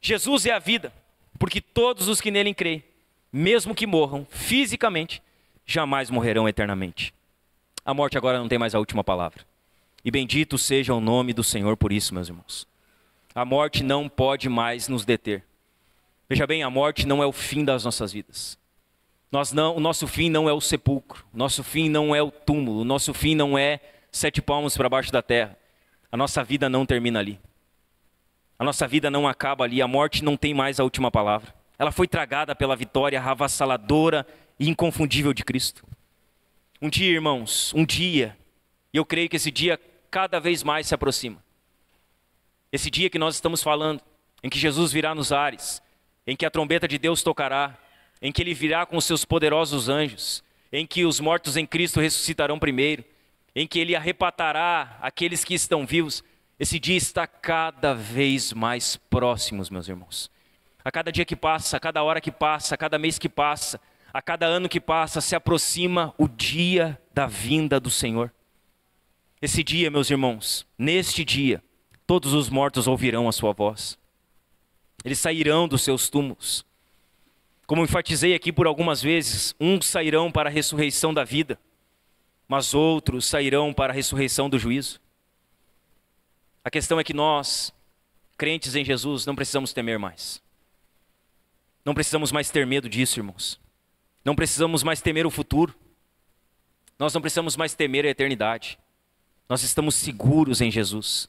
Jesus é a vida, porque todos os que nele creem, mesmo que morram fisicamente, jamais morrerão eternamente. A morte agora não tem mais a última palavra. E bendito seja o nome do Senhor por isso, meus irmãos. A morte não pode mais nos deter. Veja bem, a morte não é o fim das nossas vidas. O nosso fim não é o sepulcro. O nosso fim não é o túmulo. O nosso fim não é 7 palmos para baixo da terra. A nossa vida não termina ali. A nossa vida não acaba ali. A morte não tem mais a última palavra. Ela foi tragada pela vitória avassaladora e inconfundível de Cristo. Um dia, irmãos, e eu creio que esse dia cada vez mais se aproxima. Esse dia que nós estamos falando, em que Jesus virá nos ares, em que a trombeta de Deus tocará, em que ele virá com os seus poderosos anjos, em que os mortos em Cristo ressuscitarão primeiro, em que ele arrebatará aqueles que estão vivos. Esse dia está cada vez mais próximo, meus irmãos. A cada dia que passa, a cada hora que passa, a cada mês que passa, a cada ano que passa, se aproxima o dia da vinda do Senhor. Esse dia, meus irmãos, neste dia, todos os mortos ouvirão a sua voz. Eles sairão dos seus túmulos. Como enfatizei aqui por algumas vezes, uns sairão para a ressurreição da vida, mas outros sairão para a ressurreição do juízo. A questão é que nós, crentes em Jesus, não precisamos temer mais. Não precisamos mais ter medo disso, irmãos. Não precisamos mais temer o futuro. Nós não precisamos mais temer a eternidade. Nós estamos seguros em Jesus.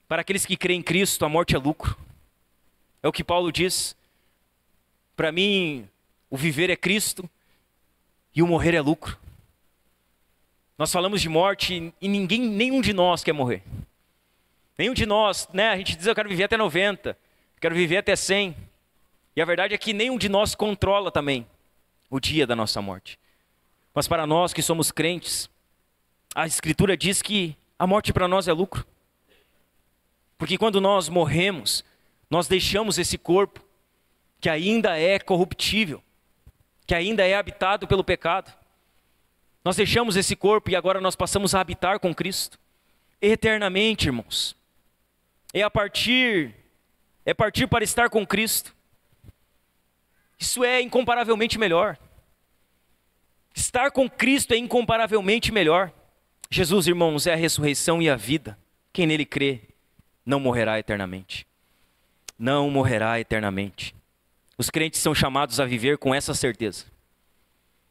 Para aqueles que creem em Cristo, a morte é lucro. É o que Paulo diz. Para mim, o viver é Cristo e o morrer é lucro. Nós falamos de morte e nenhum de nós quer morrer. Nenhum de nós, né? A gente diz, eu quero viver até 90, quero viver até 100. E a verdade é que nenhum de nós controla também o dia da nossa morte. Mas para nós que somos crentes, a Escritura diz que a morte para nós é lucro. Porque quando nós morremos, nós deixamos esse corpo que ainda é corruptível, que ainda é habitado pelo pecado. Nós deixamos esse corpo e agora nós passamos a habitar com Cristo eternamente, irmãos. É partir para estar com Cristo. Isso é incomparavelmente melhor. Estar com Cristo é incomparavelmente melhor. Jesus, irmãos, é a ressurreição e a vida. Quem nele crê não morrerá eternamente. Não morrerá eternamente. Os crentes são chamados a viver com essa certeza.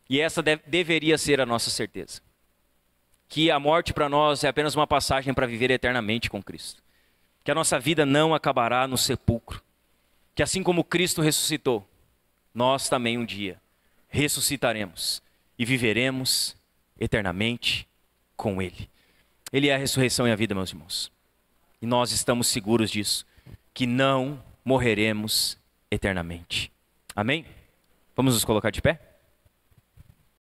E essa deveria ser a nossa certeza. Que a morte para nós é apenas uma passagem para viver eternamente com Cristo. Que a nossa vida não acabará no sepulcro. Que assim como Cristo ressuscitou, nós também um dia ressuscitaremos e viveremos eternamente com Ele. Ele é a ressurreição e a vida, meus irmãos. E nós estamos seguros disso, que não morreremos eternamente. Amém? Vamos nos colocar de pé?